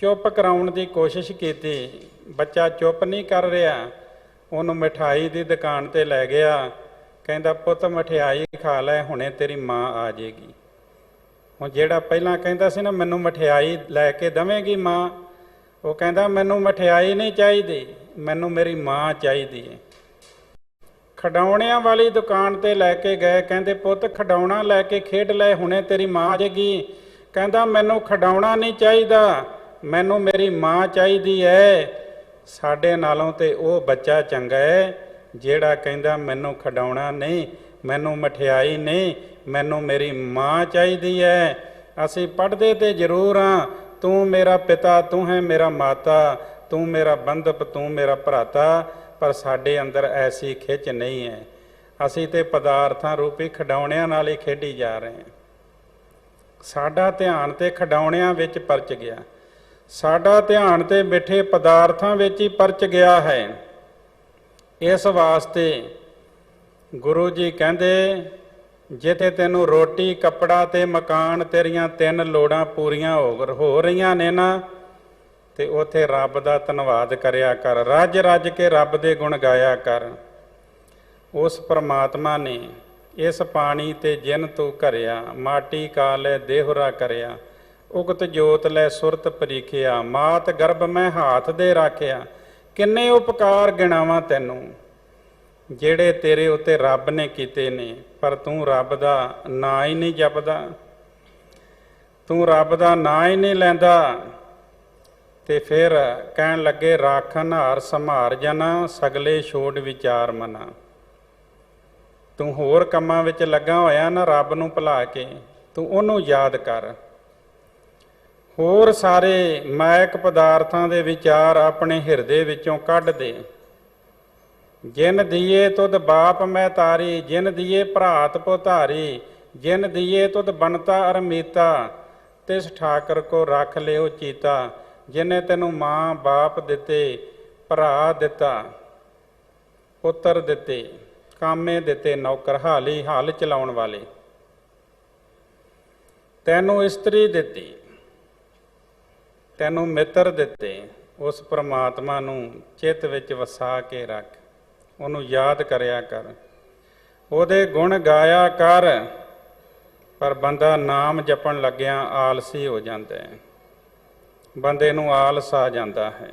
ਚੁੱਪ ਕਰਾਉਣ ਦੀ ਕੋਸ਼ਿਸ਼ ਕੀਤੀ। ਬੱਚਾ ਚੁੱਪ ਨਹੀਂ ਕਰ ਰਿਹਾ, ਉਹਨੂੰ ਮਿਠਾਈ ਦੀ ਦੁਕਾਨ ਤੇ ਲੈ ਗਿਆ। ਕਹਿੰਦਾ, ਪੁੱਤ ਮਠਿਆਈ ਖਾ ਲੈ, ਹੁਣੇ ਤੇਰੀ ਮਾਂ ਆ ਜਾਏਗੀ। ਹੁਣ ਜਿਹੜਾ ਪਹਿਲਾਂ ਕਹਿੰਦਾ ਸੀ ਨਾ ਮੈਨੂੰ ਮਠਿਆਈ ਲੈ ਕੇ ਦੇਵੇਂਗੀ ਮਾਂ, ਉਹ ਕਹਿੰਦਾ ਮੈਨੂੰ ਮਠਿਆਈ ਨਹੀਂ ਚਾਹੀਦੀ, ਮੈਨੂੰ ਮੇਰੀ ਮਾਂ ਚਾਹੀਦੀ ਹੈ। ਖਿਡੌਣਿਆਂ ਵਾਲੀ ਦੁਕਾਨ ਤੇ ਲੈ ਕੇ ਗਏ, ਕਹਿੰਦੇ ਪੁੱਤ ਖਿਡੌਣਾ ਲੈ ਕੇ ਖੇਡ ਲੈ, ਹੁਣੇ ਤੇਰੀ ਮਾਂ ਆ ਜਾਏਗੀ। ਕਹਿੰਦਾ ਮੈਨੂੰ ਖਿਡੌਣਾ ਨਹੀਂ ਚਾਹੀਦਾ, ਮੈਨੂੰ ਮੇਰੀ ਮਾਂ ਚਾਹੀਦੀ ਹੈ। ਸਾਡੇ ਨਾਲੋਂ ਤੇ ਉਹ ਬੱਚਾ ਚੰਗਾ ਹੈ ਜਿਹੜਾ ਕਹਿੰਦਾ ਮੈਨੂੰ ਖਿਡੌਣਾ ਨਹੀਂ, ਮੈਨੂੰ ਮਠਿਆਈ ਨਹੀਂ, ਮੈਨੂੰ ਮੇਰੀ ਮਾਂ ਚਾਹੀਦੀ ਹੈ। ਅਸੀਂ ਪੜ੍ਹਦੇ ਤੇ ਜ਼ਰੂਰ ਹਾਂ, ਤੂੰ ਮੇਰਾ ਪਿਤਾ, ਤੂੰ ਹੈ ਮੇਰਾ ਮਾਤਾ, ਤੂੰ ਮੇਰਾ ਬੰਧਪ, ਤੂੰ ਮੇਰਾ ਭਰਾਤਾ, ਪਰ ਸਾਡੇ ਅੰਦਰ ਐਸੀ ਖਿੱਚ ਨਹੀਂ ਹੈ। ਅਸੀਂ ਤੇ ਪਦਾਰਥਾਂ ਰੂਪੀ ਖਿਡੌਣਿਆਂ ਨਾਲ ਹੀ ਖੇਡੀ ਜਾ ਰਹੇ ਹਾਂ। ਸਾਡਾ ਧਿਆਨ ਤੇ ਖਿਡੌਣਿਆਂ ਵਿੱਚ ਪਰਚ ਗਿਆ, ਸਾਡਾ ਧਿਆਨ ਤੇ ਮਿੱਠੇ ਪਦਾਰਥਾਂ ਵਿੱਚ ਹੀ ਪਰਚ ਗਿਆ ਹੈ। ਇਸ ਵਾਸਤੇ ਗੁਰੂ ਜੀ ਕਹਿੰਦੇ, ਜਿੱਥੇ ਤੈਨੂੰ ਰੋਟੀ, ਕੱਪੜਾ ਤੇ ਮਕਾਨ, ਤੇਰੀਆਂ 3 ਲੋੜਾਂ ਪੂਰੀਆਂ ਹੋ ਰਹੀਆਂ ਨੇ ਨਾ, ਤੇ ਉੱਥੇ ਰੱਬ ਦਾ ਧੰਨਵਾਦ ਕਰਿਆ ਕਰ। ਰੱਜ ਰੱਜ ਕੇ ਰੱਬ ਦੇ ਗੁਣ ਗਾਇਆ ਕਰ। ਉਸ ਪਰਮਾਤਮਾ ਨੇ इस पानी ते जिन तू घरिया, माटी काले देहुरा करिया, उगत जोत लै सुरत परीखिया, मात गर्भ मैं हाथ दे राखिया। किन्ने उपकार गिणावां तैनूं ਜਿਹੜੇ ਤੇਰੇ ਉੱਤੇ ਰੱਬ ਨੇ ਕੀਤੇ ਨੇ, ਪਰ ਤੂੰ ਰੱਬ ਦਾ ਨਾਂ ਹੀ ਨਹੀਂ ਜਪਦਾ, ਤੂੰ ਰੱਬ ਦਾ ਨਾਂ ਹੀ ਨਹੀਂ ਲੈਂਦਾ। ਤੇ ਫਿਰ ਕਹਿਣ ਲੱਗੇ ਰਾਖਨ ਹਾਰ ਸੰਭਾਰ ਜਨਾ, ਸਗਲੇ ਛੋੜ ਵਿਚਾਰ ਮਨਾ। ਤੂੰ ਹੋਰ ਕੰਮਾਂ ਵਿੱਚ ਲੱਗਾ ਹੋਇਆ ਨਾ ਰੱਬ ਨੂੰ ਭੁਲਾ ਕੇ, ਤੂੰ ਉਹਨੂੰ ਯਾਦ ਕਰ। ਹੋਰ ਸਾਰੇ ਮਾਇਕ ਪਦਾਰਥਾਂ ਦੇ ਵਿਚਾਰ ਆਪਣੇ ਹਿਰਦੇ ਵਿੱਚੋਂ ਕੱਢ ਦੇ। ਜਿਨ ਦੀਏ ਤੁਧ ਬਾਪ ਮੈਂ ਤਾਰੀ, ਜਿਨ ਦੀਏ ਭਰਾਤ ਪੁਧਾਰੀ, ਜਿਨ ਦੀਏ ਤੁਧ ਬਣਤਾ ਅਰਮੀਤਾ, ਤਿਸ ਠਾਕਰ ਕੋ ਰੱਖ ਲਿਓ ਚੀਤਾ। ਜਿਨੇ ਤੈਨੂੰ ਮਾਂ ਬਾਪ ਦਿੱਤੇ, ਭਰਾ ਦਿੱਤਾ, ਪੁੱਤਰ ਦਿੱਤੇ, ਕਾਮੇ ਦਿੱਤੇ, ਨੌਕਰ ਹਾਲੀ ਹਲ ਚਲਾਉਣ ਵਾਲੇ, ਤੈਨੂੰ ਇਸਤਰੀ ਦਿੱਤੀ, ਤੈਨੂੰ ਮਿੱਤਰ ਦਿੱਤੇ, ਉਸ ਪਰਮਾਤਮਾ ਨੂੰ ਚਿੱਤ ਵਿੱਚ ਵਸਾ ਕੇ ਰੱਖ, ਉਹਨੂੰ ਯਾਦ ਕਰਿਆ ਕਰ, ਉਹਦੇ ਗੁਣ ਗਾਇਆ ਕਰ। ਪਰ ਬੰਦਾ ਨਾਮ ਜਪਣ ਲੱਗਿਆ ਆਲਸੀ ਹੋ ਜਾਂਦਾ ਹੈ, ਬੰਦੇ ਨੂੰ ਆਲਸ ਆ ਜਾਂਦਾ ਹੈ।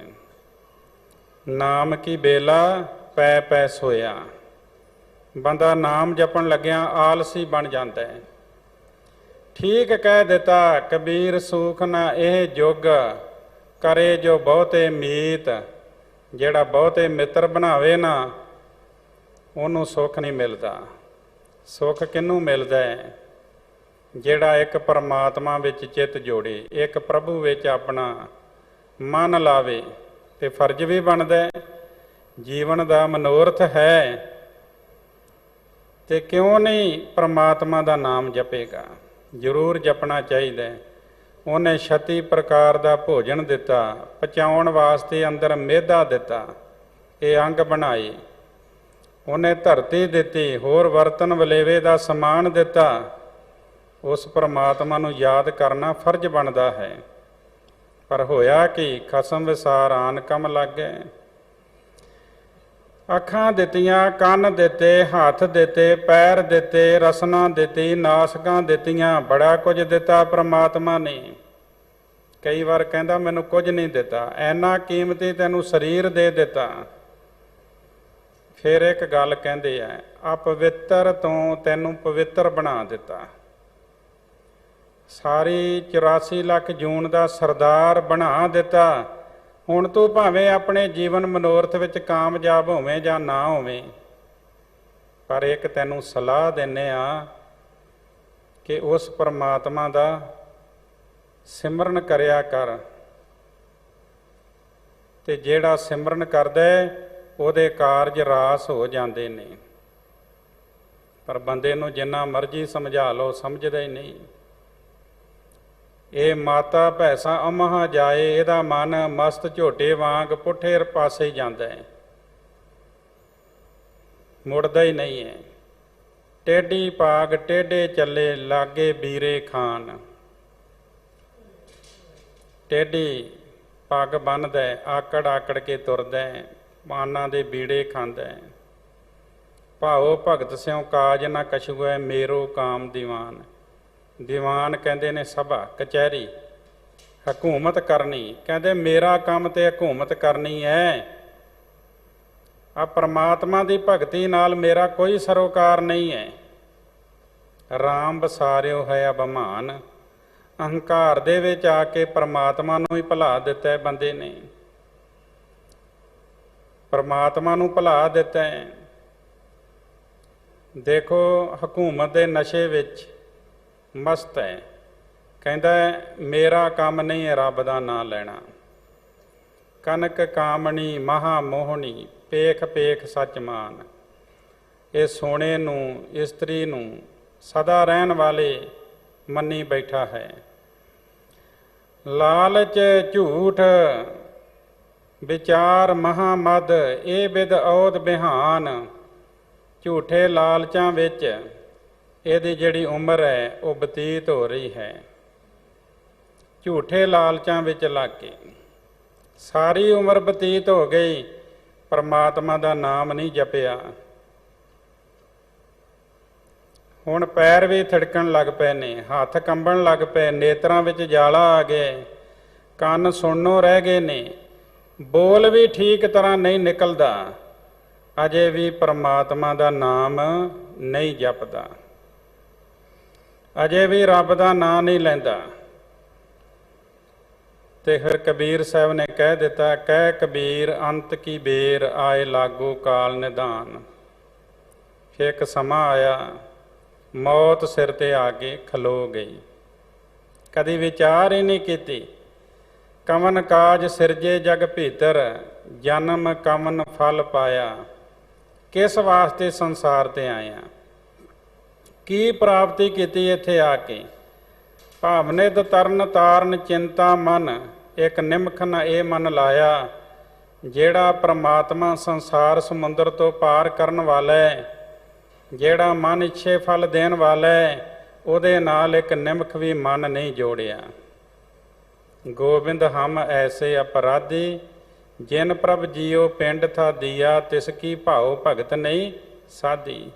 ਨਾਮ ਕੀ ਬੇਲਾ ਪੈ ਪੈ ਸੋਇਆ, ਬੰਦਾ ਨਾਮ ਜਪਣ ਲੱਗਿਆ ਆਲਸੀ ਬਣ ਜਾਂਦਾ ਹੈ। ਠੀਕ ਕਹਿ ਦਿੱਤਾ ਕਬੀਰ, ਸੂਖ ਨਾ ਇਹ ਜੁਗ, ਕਰੇ ਜੋ ਬਹੁਤੇ ਮੀਤ। ਜਿਹੜਾ ਬਹੁਤੇ ਮਿੱਤਰ ਬਣਾਵੇ ਨਾ, ਉਹਨੂੰ ਸੁੱਖ ਨਹੀਂ ਮਿਲਦਾ। ਸੁੱਖ ਕਿਹਨੂੰ ਮਿਲਦਾ ਹੈ? ਜਿਹੜਾ ਇੱਕ ਪਰਮਾਤਮਾ ਵਿੱਚ ਚਿੱਤ ਜੋੜੇ, ਇੱਕ ਪ੍ਰਭੂ ਵਿੱਚ ਆਪਣਾ ਮਨ ਲਾਵੇ, ਤੇ ਫਰਜ਼ ਵੀ ਬਣਦਾ, ਜੀਵਨ ਦਾ ਮਨੋਰਥ ਹੈ। ਤੇ ਕਿਉਂ ਨਹੀਂ ਪਰਮਾਤਮਾ ਦਾ ਨਾਮ ਜਪੇਗਾ? ਜ਼ਰੂਰ ਜਪਣਾ ਚਾਹੀਦਾ। ਉਹਨੇ 36 ਪ੍ਰਕਾਰ ਦਾ ਭੋਜਨ ਦਿੱਤਾ, ਪਚਾਉਣ ਵਾਸਤੇ ਅੰਦਰ ਮਿਹਦਾ ਦਿੱਤਾ, ਇਹ ਅੰਗ ਬਣਾਏ। ਉਹਨੇ ਧਰਤੀ ਦਿੱਤੀ, ਹੋਰ ਵਰਤਨ ਵਲੇਵੇ ਦਾ ਸਮਾਨ ਦਿੱਤਾ। ਉਸ ਪਰਮਾਤਮਾ ਨੂੰ ਯਾਦ ਕਰਨਾ ਫਰਜ਼ ਬਣਦਾ ਹੈ। ਪਰ ਹੋਇਆ ਕਿ ਖਸਮ ਵਿਸਾਰ ਆਨ ਕਮ ਲੱਗੇ। ਅੱਖਾਂ ਦਿੱਤੀਆਂ, ਕੰਨ ਦਿੱਤੇ, ਹੱਥ ਦਿੱਤੇ, ਪੈਰ ਦਿੱਤੇ, ਰਸਨਾ ਦਿੱਤੀ, ਨਾਸਕਾਂ ਦਿੱਤੀਆਂ, ਬੜਾ ਕੁਝ ਦਿੱਤਾ ਪਰਮਾਤਮਾ ਨੇ। ਕਈ ਵਾਰ ਕਹਿੰਦਾ ਮੈਨੂੰ ਕੁਝ ਨਹੀਂ ਦਿੱਤਾ, ਐਨਾ ਕੀਮਤੀ ਤੈਨੂੰ ਸਰੀਰ ਦੇ ਦਿੱਤਾ। ਫਿਰ ਇੱਕ ਗੱਲ ਕਹਿੰਦੇ ਆ, ਅਪਵਿੱਤਰ ਤੋਂ ਤੈਨੂੰ ਪਵਿੱਤਰ ਬਣਾ ਦਿੱਤਾ। ਸਾਰੀ 84 ਲੱਖ ਜੂਨ ਦਾ ਸਰਦਾਰ ਬਣਾ ਦਿੱਤਾ। ਹੁਣ ਤੂੰ ਭਾਵੇਂ ਆਪਣੇ ਜੀਵਨ ਮਨੋਰਥ ਵਿੱਚ ਕਾਮਯਾਬ ਹੋਵੇਂ ਜਾਂ ਨਾ ਹੋਵੇਂ, ਪਰ ਇੱਕ ਤੈਨੂੰ ਸਲਾਹ ਦਿੰਦੇ ਆ ਕਿ ਉਸ ਪਰਮਾਤਮਾ ਦਾ ਸਿਮਰਨ ਕਰਿਆ ਕਰ। ਤੇ ਜਿਹੜਾ ਸਿਮਰਨ ਕਰਦਾ ਉਹਦੇ ਕਾਰਜ ਰਾਸ ਹੋ ਜਾਂਦੇ ਨੇ। ਪਰ ਬੰਦੇ ਨੂੰ ਜਿੰਨਾ ਮਰਜ਼ੀ ਸਮਝਾ ਲਓ, ਸਮਝਦਾ ਹੀ ਨਹੀਂ। ਇਹ ਮਾਤਾ ਭੈਸਾ ਅਮਹਾ ਜਾਏ, ਇਹਦਾ ਮਨ ਮਸਤ ਝੋਟੇ ਵਾਂਗ ਪੁੱਠੇ ਪਾਸੇ ਜਾਂਦਾ ਹੈ, ਮੁੜਦਾ ਹੀ ਨਹੀਂ ਹੈ। ਟੇਢੀ ਪਾਗ ਟੇਢੇ ਚੱਲੇ, ਲਾਗੇ ਬੀਰੇ ਖਾਨ। ਟੇਢੀ ਪੱਗ ਬੰਨ੍ਹਦਾ, ਆਕੜ ਆਕੜ ਕੇ ਤੁਰਦਾ, ਮਾਨਾਂ ਦੇ ਬੀੜੇ ਖਾਂਦਾ। ਭਾਓ ਭਗਤ ਸਿਉ ਕਾਜ ਨਾ ਕਛੂ ਹੈ, ਮੇਰੋ ਕਾਮ ਦੀਵਾਨ। ਦੀਵਾਨ ਕਹਿੰਦੇ ਨੇ ਸਭਾ ਕਚਹਿਰੀ, ਹਕੂਮਤ ਕਰਨੀ। ਕਹਿੰਦੇ ਮੇਰਾ ਕੰਮ ਤੇ ਹਕੂਮਤ ਕਰਨੀ ਹੈ। ਆ ਪਰਮਾਤਮਾ ਦੀ ਭਗਤੀ ਨਾਲ ਮੇਰਾ ਕੋਈ ਸਰੋਕਾਰ ਨਹੀਂ ਹੈ। ਰਾਮ ਬਸਾਰਿਓ ਹੈ ਅਭਿਮਾਨ। ਅਹੰਕਾਰ ਦੇ ਵਿੱਚ ਆ ਕੇ ਪਰਮਾਤਮਾ ਨੂੰ ਹੀ ਭੁਲਾ ਦਿੱਤਾ ਹੈ ਬੰਦੇ ਨੇ, ਪਰਮਾਤਮਾ ਨੂੰ ਭੁਲਾ ਦਿੱਤਾ ਹੈ। ਦੇਖੋ ਹਕੂਮਤ ਦੇ ਨਸ਼ੇ ਵਿੱਚ ਮਸਤ ਹੈ, ਕਹਿੰਦਾ ਮੇਰਾ ਕੰਮ ਨਹੀਂ ਹੈ ਰੱਬ ਦਾ ਨਾਂ ਲੈਣਾ। ਕਨਕ ਕਾਮਣੀ ਮਹਾ ਮੋਹਣੀ, ਪੇਖ ਪੇਖ ਸੱਚ ਮਾਨ। ਇਹ ਸੋਨੇ ਨੂੰ, ਇਸਤਰੀ ਨੂੰ ਸਦਾ ਰਹਿਣ ਵਾਲੇ ਮੰਨੀ ਬੈਠਾ ਹੈ। ਲਾਲਚ ਝੂਠ ਵਿਚਾਰ ਮਹਾਮਦ, ਇਹ ਬਿਦ ਔਦ ਬਿਹਾਨ। ਝੂਠੇ ਲਾਲਚਾਂ ਵਿੱਚ ਇਹਦੀ ਜਿਹੜੀ ਉਮਰ ਹੈ ਉਹ ਬਤੀਤ ਹੋ ਰਹੀ ਹੈ। ਝੂਠੇ ਲਾਲਚਾਂ ਵਿੱਚ ਲੱਗ ਕੇ ਸਾਰੀ ਉਮਰ ਬਤੀਤ ਹੋ ਗਈ, ਪਰਮਾਤਮਾ ਦਾ ਨਾਮ ਨਹੀਂ ਜਪਿਆ। ਹੁਣ ਪੈਰ ਵੀ ਥਿੜਕਣ ਲੱਗ ਪਏ ਨੇ, ਹੱਥ ਕੰਬਣ ਲੱਗ ਪਏ, ਨੇਤਰਾਂ ਵਿੱਚ ਜਾਲਾ ਆ ਗਏ, ਕੰਨ ਸੁਣਨੋਂ ਰਹਿ ਗਏ ਨੇ, ਬੋਲ ਵੀ ਠੀਕ ਤਰ੍ਹਾਂ ਨਹੀਂ ਨਿਕਲਦਾ, ਅਜੇ ਵੀ ਪਰਮਾਤਮਾ ਦਾ ਨਾਮ ਨਹੀਂ ਜਪਦਾ, ਅਜੇ ਵੀ ਰੱਬ ਦਾ ਨਾਂ ਨਹੀਂ ਲੈਂਦਾ। ਤੇ ਫਿਰ ਕਬੀਰ ਸਾਹਿਬ ਨੇ ਕਹਿ ਦਿੱਤਾ, ਕਹਿ ਕਬੀਰ ਅੰਤ ਕੀ ਬੇਰ ਆਏ ਲਾਗੋ ਕਾਲ ਨਿਧਾਨ। ਫਿਰ ਇੱਕ ਸਮਾਂ ਆਇਆ, ਮੌਤ ਸਿਰ ਤੇ ਆ ਕੇ ਖਲੋ ਗਈ। ਕਦੀ ਵਿਚਾਰ ਹੀ ਨਹੀਂ ਕੀਤੀ, ਕਵਨ ਕਾਜ ਸਿਰਜੇ ਜਗ ਭੀਤਰ, ਜਨਮ ਕਵਨ ਫਲ ਪਾਇਆ। ਕਿਸ ਵਾਸਤੇ ਸੰਸਾਰ ਤੇ ਆਇਆ, ਕੀ ਪ੍ਰਾਪਤੀ ਕੀਤੀ ਇੱਥੇ ਆ ਕੇ। ਭਾਵਨਿਤ ਤਰਨ ਤਾਰਨ ਚਿੰਤਾ ਮਨ, ਇੱਕ ਨਿਮਖ ਨ ਇਹ ਮਨ ਲਾਇਆ। ਜਿਹੜਾ ਪ੍ਰਮਾਤਮਾ ਸੰਸਾਰ ਸਮੁੰਦਰ ਤੋਂ ਪਾਰ ਕਰਨ ਵਾਲਾ ਹੈ, ਜਿਹੜਾ ਮਨ ਇੱਛੇ ਫਲ ਦੇਣ ਵਾਲਾ ਹੈ, ਉਹਦੇ ਨਾਲ ਇੱਕ ਨਿਮਖ ਵੀ ਮਨ ਨਹੀਂ ਜੋੜਿਆ। ਗੋਬਿੰਦ ਹਮ ਐਸੇ ਅਪਰਾਧੀ, ਜਿਨ ਪ੍ਰਭ ਜੀਓ ਪਿੰਡ ਥਾ ਦੀਆ, ਤਿਸ ਕੀ ਭਾਉ ਭਗਤ ਨਹੀਂ ਸਾਧੀ।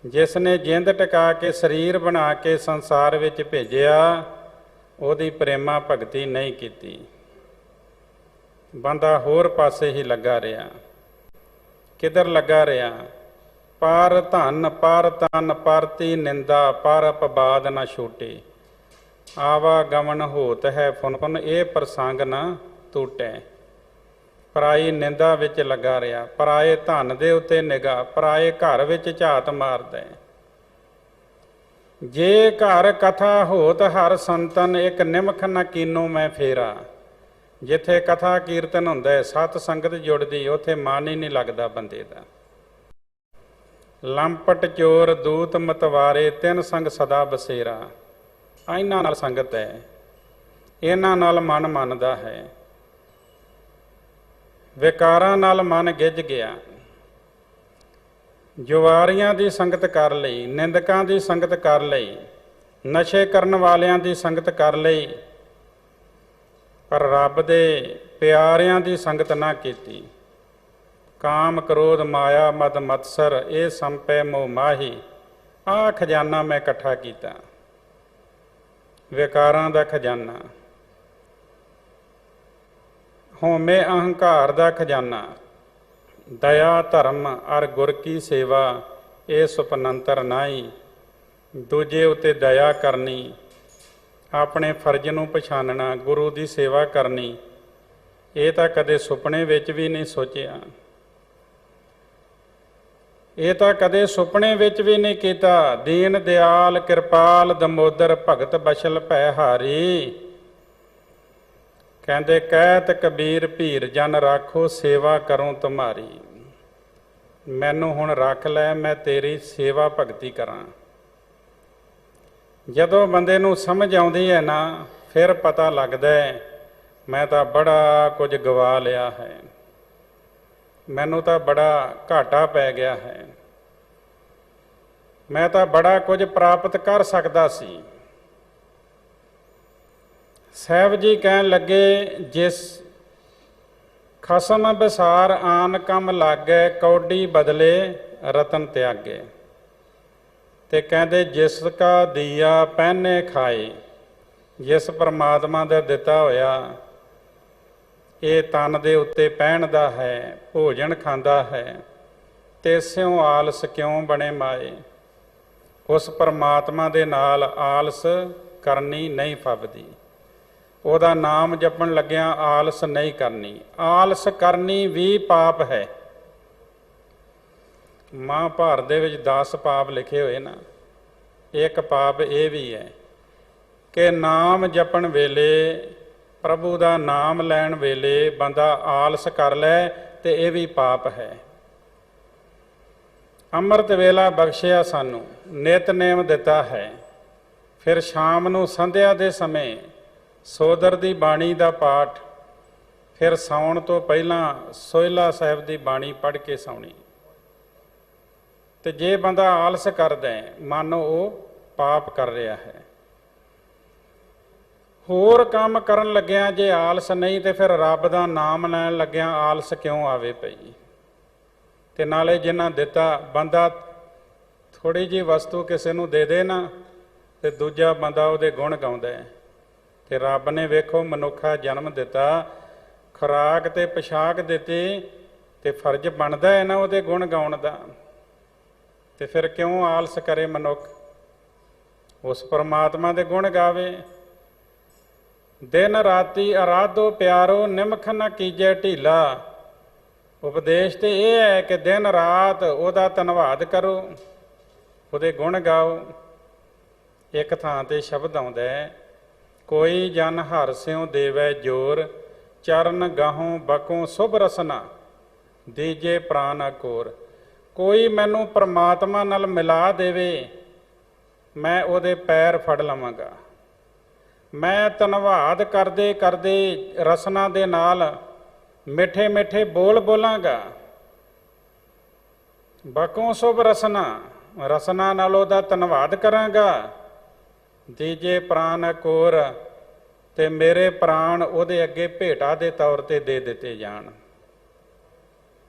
ਜਿਸ ਨੇ ਜਿੰਦ ਟਿਕਾ ਕੇ ਸਰੀਰ ਬਣਾ ਕੇ ਸੰਸਾਰ ਵਿੱਚ ਭੇਜਿਆ, ਉਹਦੀ ਪ੍ਰੇਮਾ ਭਗਤੀ ਨਹੀਂ ਕੀਤੀ। ਬੰਦਾ ਹੋਰ ਪਾਸੇ ਹੀ ਲੱਗਾ ਰਿਹਾ। ਕਿੱਧਰ ਲੱਗਾ ਰਿਹਾ? ਪਰ ਧਨ ਪਰ ਤਨ ਪਰਤੀ ਨਿੰਦਾ, ਪਰ ਅਪਵਾਦ ਨਾ ਛੂਟੇ। ਆਵਾਗਮਨ ਹੋਤ ਹੈ ਫੁਨ ਫੁਨ, ਇਹ ਪ੍ਰਸੰਗ ਨਾ ਟੂਟੈ। ਪਰਾਈ ਨਿੰਦਾ ਵਿੱਚ ਲੱਗਾ ਰਿਹਾ, ਪਰਾਏ ਧਨ ਦੇ ਉੱਤੇ ਨਿਗਾਹ, ਪਰਾਏ ਘਰ ਵਿੱਚ ਝਾਤ ਮਾਰਦਾ। ਜੇ ਘਰ ਕਥਾ ਹੋਤ ਹਰ ਸੰਤਨ, ਇੱਕ ਨਿਮਖ ਨਾ ਕੀਨੋ ਮੈਂ ਫੇਰਾ। ਜਿੱਥੇ ਕਥਾ ਕੀਰਤਨ ਹੁੰਦਾ ਹੈ, ਸਤ ਸੰਗਤ ਜੁੜਦੀ, ਉੱਥੇ ਮਨ ਹੀ ਨਹੀਂ ਲੱਗਦਾ ਬੰਦੇ ਦਾ। ਲੰਪਟ ਚੋਰ ਦੂਤ ਮਤਵਾਰੇ, ਤਿੰਨ ਸੰਗ ਸਦਾ ਬਸੇਰਾ। ਇਹਨਾਂ ਨਾਲ ਸੰਗਤ ਹੈ, ਇਹਨਾਂ ਨਾਲ ਮਨ ਮੰਨਦਾ ਹੈ। ਵਿਕਾਰਾਂ ਨਾਲ ਮਨ ਗਿੱਝ ਗਿਆ। ਜੁਆਰੀਆਂ ਦੀ ਸੰਗਤ ਕਰ ਲਈ, ਨਿੰਦਕਾਂ ਦੀ ਸੰਗਤ ਕਰ ਲਈ, ਨਸ਼ੇ ਕਰਨ ਵਾਲਿਆਂ ਦੀ ਸੰਗਤ ਕਰ ਲਈ, ਪਰ ਰੱਬ ਦੇ ਪਿਆਰਿਆਂ ਦੀ ਸੰਗਤ ਨਾ ਕੀਤੀ। ਕਾਮ ਕ੍ਰੋਧ ਮਾਇਆ ਮਦ ਮਤਸਰ, ਇਹ ਸੰਪੈ ਮੋਹ ਮਾਹੀ। ਆਹ ਖਜ਼ਾਨਾ ਮੈਂ ਇਕੱਠਾ ਕੀਤਾ, ਵਿਕਾਰਾਂ ਦਾ ਖਜ਼ਾਨਾ, ਹਉਮੈ ਅਹੰਕਾਰ ਦਾ ਖਜ਼ਾਨਾ, ਦਇਆ ਧਰਮ ਅਰ ਗੁਰ ਕੀ ਸੇਵਾ, ਇਹ ਸੁਪਨੰਤਰ ਨਾਹੀ। ਦੂਜੇ ਉੱਤੇ ਦਇਆ ਕਰਨੀ, ਆਪਣੇ ਫਰਜ਼ ਨੂੰ ਪਛਾਣਨਾ, ਗੁਰੂ ਦੀ ਸੇਵਾ ਕਰਨੀ, ਇਹ ਤਾਂ ਕਦੇ ਸੁਪਨੇ ਵਿੱਚ ਵੀ ਨਹੀਂ ਸੋਚਿਆ। ਇਹ ਤਾਂ ਕਦੇ ਸੁਪਨੇ ਵਿੱਚ ਵੀ ਨਹੀਂ ਕੀਤਾ। ਦੀਨ ਦਿਆਲ ਕਿਰਪਾਲ ਦਮੋਦਰ, ਭਗਤ ਬਸ਼ਲ ਭੈ ਹਾਰੀ। ਕਹਿੰਦੇ ਕਹਿਤ ਕਬੀਰ ਭੀਰ ਜਨ ਰਾਖੋ, ਸੇਵਾ ਕਰੂੰ ਤੁਮਾਰੀ। ਮੈਨੂੰ ਹੁਣ ਰੱਖ ਲੈ, ਮੈਂ ਤੇਰੀ ਸੇਵਾ ਭਗਤੀ ਕਰਾਂ। ਜਦੋਂ ਬੰਦੇ ਨੂੰ ਸਮਝ ਆਉਂਦੀ ਹੈ ਨਾ, ਫਿਰ ਪਤਾ ਲੱਗਦਾ ਹੈ ਮੈਂ ਤਾਂ ਬੜਾ ਕੁਝ ਗਵਾ ਲਿਆ ਹੈ, ਮੈਨੂੰ ਤਾਂ ਬੜਾ ਘਾਟਾ ਪੈ ਗਿਆ ਹੈ, ਮੈਂ ਤਾਂ ਬੜਾ ਕੁਝ ਪ੍ਰਾਪਤ ਕਰ ਸਕਦਾ ਸੀ। ਸਾਹਿਬ ਜੀ ਕਹਿਣ ਲੱਗੇ, ਜਿਸ ਖਸਮ ਵਿਸਾਰ ਆਨ ਕੰਮ ਲਾਗੈ, ਕੌਡੀ ਬਦਲੇ ਰਤਨ ਤਿਆਗੇ। ਤੇ ਕਹਿੰਦੇ ਜਿਸ ਕਾ ਦੀਆ ਪਹਿਨੇ ਖਾਏ, ਜਿਸ ਪਰਮਾਤਮਾ ਦਾ ਦਿੱਤਾ ਹੋਇਆ ਇਹ ਤਨ ਦੇ ਉੱਤੇ ਪਹਿਨਦਾ ਹੈ, ਭੋਜਨ ਖਾਂਦਾ ਹੈ, ਤੇ ਸਿਉ ਆਲਸ ਕਿਉਂ ਬਣੇ ਮਾਏ। ਉਸ ਪਰਮਾਤਮਾ ਦੇ ਨਾਲ ਆਲਸ ਕਰਨੀ ਨਹੀਂ ਫੱਬਦੀ। ਉਹਦਾ ਨਾਮ ਜਪਣ ਲੱਗਿਆ ਆਲਸ ਨਹੀਂ ਕਰਨੀ। ਆਲਸ ਕਰਨੀ ਵੀ ਪਾਪ ਹੈ। ਮਹਾਂਭਾਰਤ ਦੇ ਵਿੱਚ 10 ਪਾਪ ਲਿਖੇ ਹੋਏ ਨਾ, ਇੱਕ ਪਾਪ ਇਹ ਵੀ ਹੈ ਕਿ ਨਾਮ ਜਪਣ ਵੇਲੇ, ਪ੍ਰਭੂ ਦਾ ਨਾਮ ਲੈਣ ਵੇਲੇ ਬੰਦਾ ਆਲਸ ਕਰ ਲੈ, ਤੇ ਇਹ ਵੀ ਪਾਪ ਹੈ। ਅੰਮ੍ਰਿਤ ਵੇਲਾ ਬਖਸ਼ਿਆ ਸਾਨੂੰ, ਨਿਤਨੇਮ ਦਿੱਤਾ ਹੈ, ਫਿਰ ਸ਼ਾਮ ਨੂੰ ਸੰਧਿਆ ਦੇ ਸਮੇਂ ਸੋਦਰ ਦੀ ਬਾਣੀ ਦਾ ਪਾਠ, ਫਿਰ ਸੌਣ ਤੋਂ ਪਹਿਲਾਂ ਸੋਹਿਲਾ ਸਾਹਿਬ ਦੀ ਬਾਣੀ ਪੜ੍ਹ ਕੇ ਸੌਣੀ। ਤੇ ਜੇ ਬੰਦਾ ਆਲਸ ਕਰਦਾ ਹੈ, ਮਾਨੋ ਉਹ ਪਾਪ ਕਰ ਰਿਹਾ ਹੈ। ਹੋਰ ਕੰਮ ਕਰਨ ਲੱਗਿਆ ਜੇ ਆਲਸ ਨਹੀਂ, ਤੇ ਫਿਰ ਰੱਬ ਦਾ ਨਾਮ ਲੈਣ ਲੱਗਿਆ ਆਲਸ ਕਿਉਂ ਆਵੇ ਪਈ। ਤੇ ਨਾਲੇ ਜਿਨ੍ਹਾਂ ਦਿੱਤਾ, ਬੰਦਾ ਥੋੜ੍ਹੀ ਜਿਹੀ ਵਸਤੂ ਕਿਸੇ ਨੂੰ ਦੇ ਦੇ ਨਾ ਤੇ ਦੂਜਾ ਬੰਦਾ ਉਹਦੇ ਗੁਣ ਗਾਉਂਦਾ ਹੈ। ਤੇ ਰੱਬ ਨੇ ਵੇਖੋ ਮਨੁੱਖਾ ਜਨਮ ਦਿੱਤਾ, ਖੁਰਾਕ ਤੇ ਪੋਸ਼ਾਕ ਦਿੱਤੀ, ਤੇ ਫਰਜ਼ ਬਣਦਾ ਹੈ ਨਾ ਉਹਦੇ ਗੁਣ ਗਾਉਣ ਦਾ। ਤੇ ਫਿਰ ਕਿਉਂ ਆਲਸ ਕਰੇ ਮਨੁੱਖ? ਉਸ ਪਰਮਾਤਮਾ ਦੇ ਗੁਣ ਗਾਵੇ। ਦਿਨ ਰਾਤੀ ਅਰਾਧੋ ਪਿਆਰੋ, ਨਿਮਖ ਨ ਕੀਜੈ ਢੀਲਾ। ਉਪਦੇਸ਼ ਤੇ ਇਹ ਹੈ ਕਿ ਦਿਨ ਰਾਤ ਉਹਦਾ ਧੰਨਵਾਦ ਕਰੋ, ਉਹਦੇ ਗੁਣ ਗਾਓ। ਇੱਕ ਥਾਂ ਤੇ ਸ਼ਬਦ ਆਉਂਦਾ ਹੈ, ਕੋਈ ਜਨ ਹਰਿ ਸਿਉ ਦੇਵੈ ਜੋਰ, ਚਰਨ ਗਾਹੋਂ ਬਕੋਂ ਸੁਭ ਰਸਨਾ, ਦੀਜੇ ਪ੍ਰਾਨ ਅਕੋਰ। ਕੋਈ ਮੈਨੂੰ ਪਰਮਾਤਮਾ ਨਾਲ ਮਿਲਾ ਦੇਵੇ, ਮੈਂ ਉਹਦੇ ਪੈਰ ਫੜ ਲਵਾਂਗਾ। ਮੈਂ ਧੰਨਵਾਦ ਕਰਦੇ ਕਰਦੇ ਰਸਨਾ ਦੇ ਨਾਲ ਮਿੱਠੇ ਮਿੱਠੇ ਬੋਲ ਬੋਲਾਂਗਾ। ਬਕੋਂ ਸੁਭ ਰਸਨਾ, ਰਸਨਾ ਨਾਲ ਉਹਦਾ ਧੰਨਵਾਦ ਕਰਾਂਗਾ। ਦੀਜੇ ਪ੍ਰਾਨ ਅਕੋਰ, ਤੇ ਮੇਰੇ ਪ੍ਰਾਣ ਉਹਦੇ ਅੱਗੇ ਭੇਟਾ ਦੇ ਤੌਰ ਤੇ ਦੇ ਦਿੱਤੇ ਜਾਣ।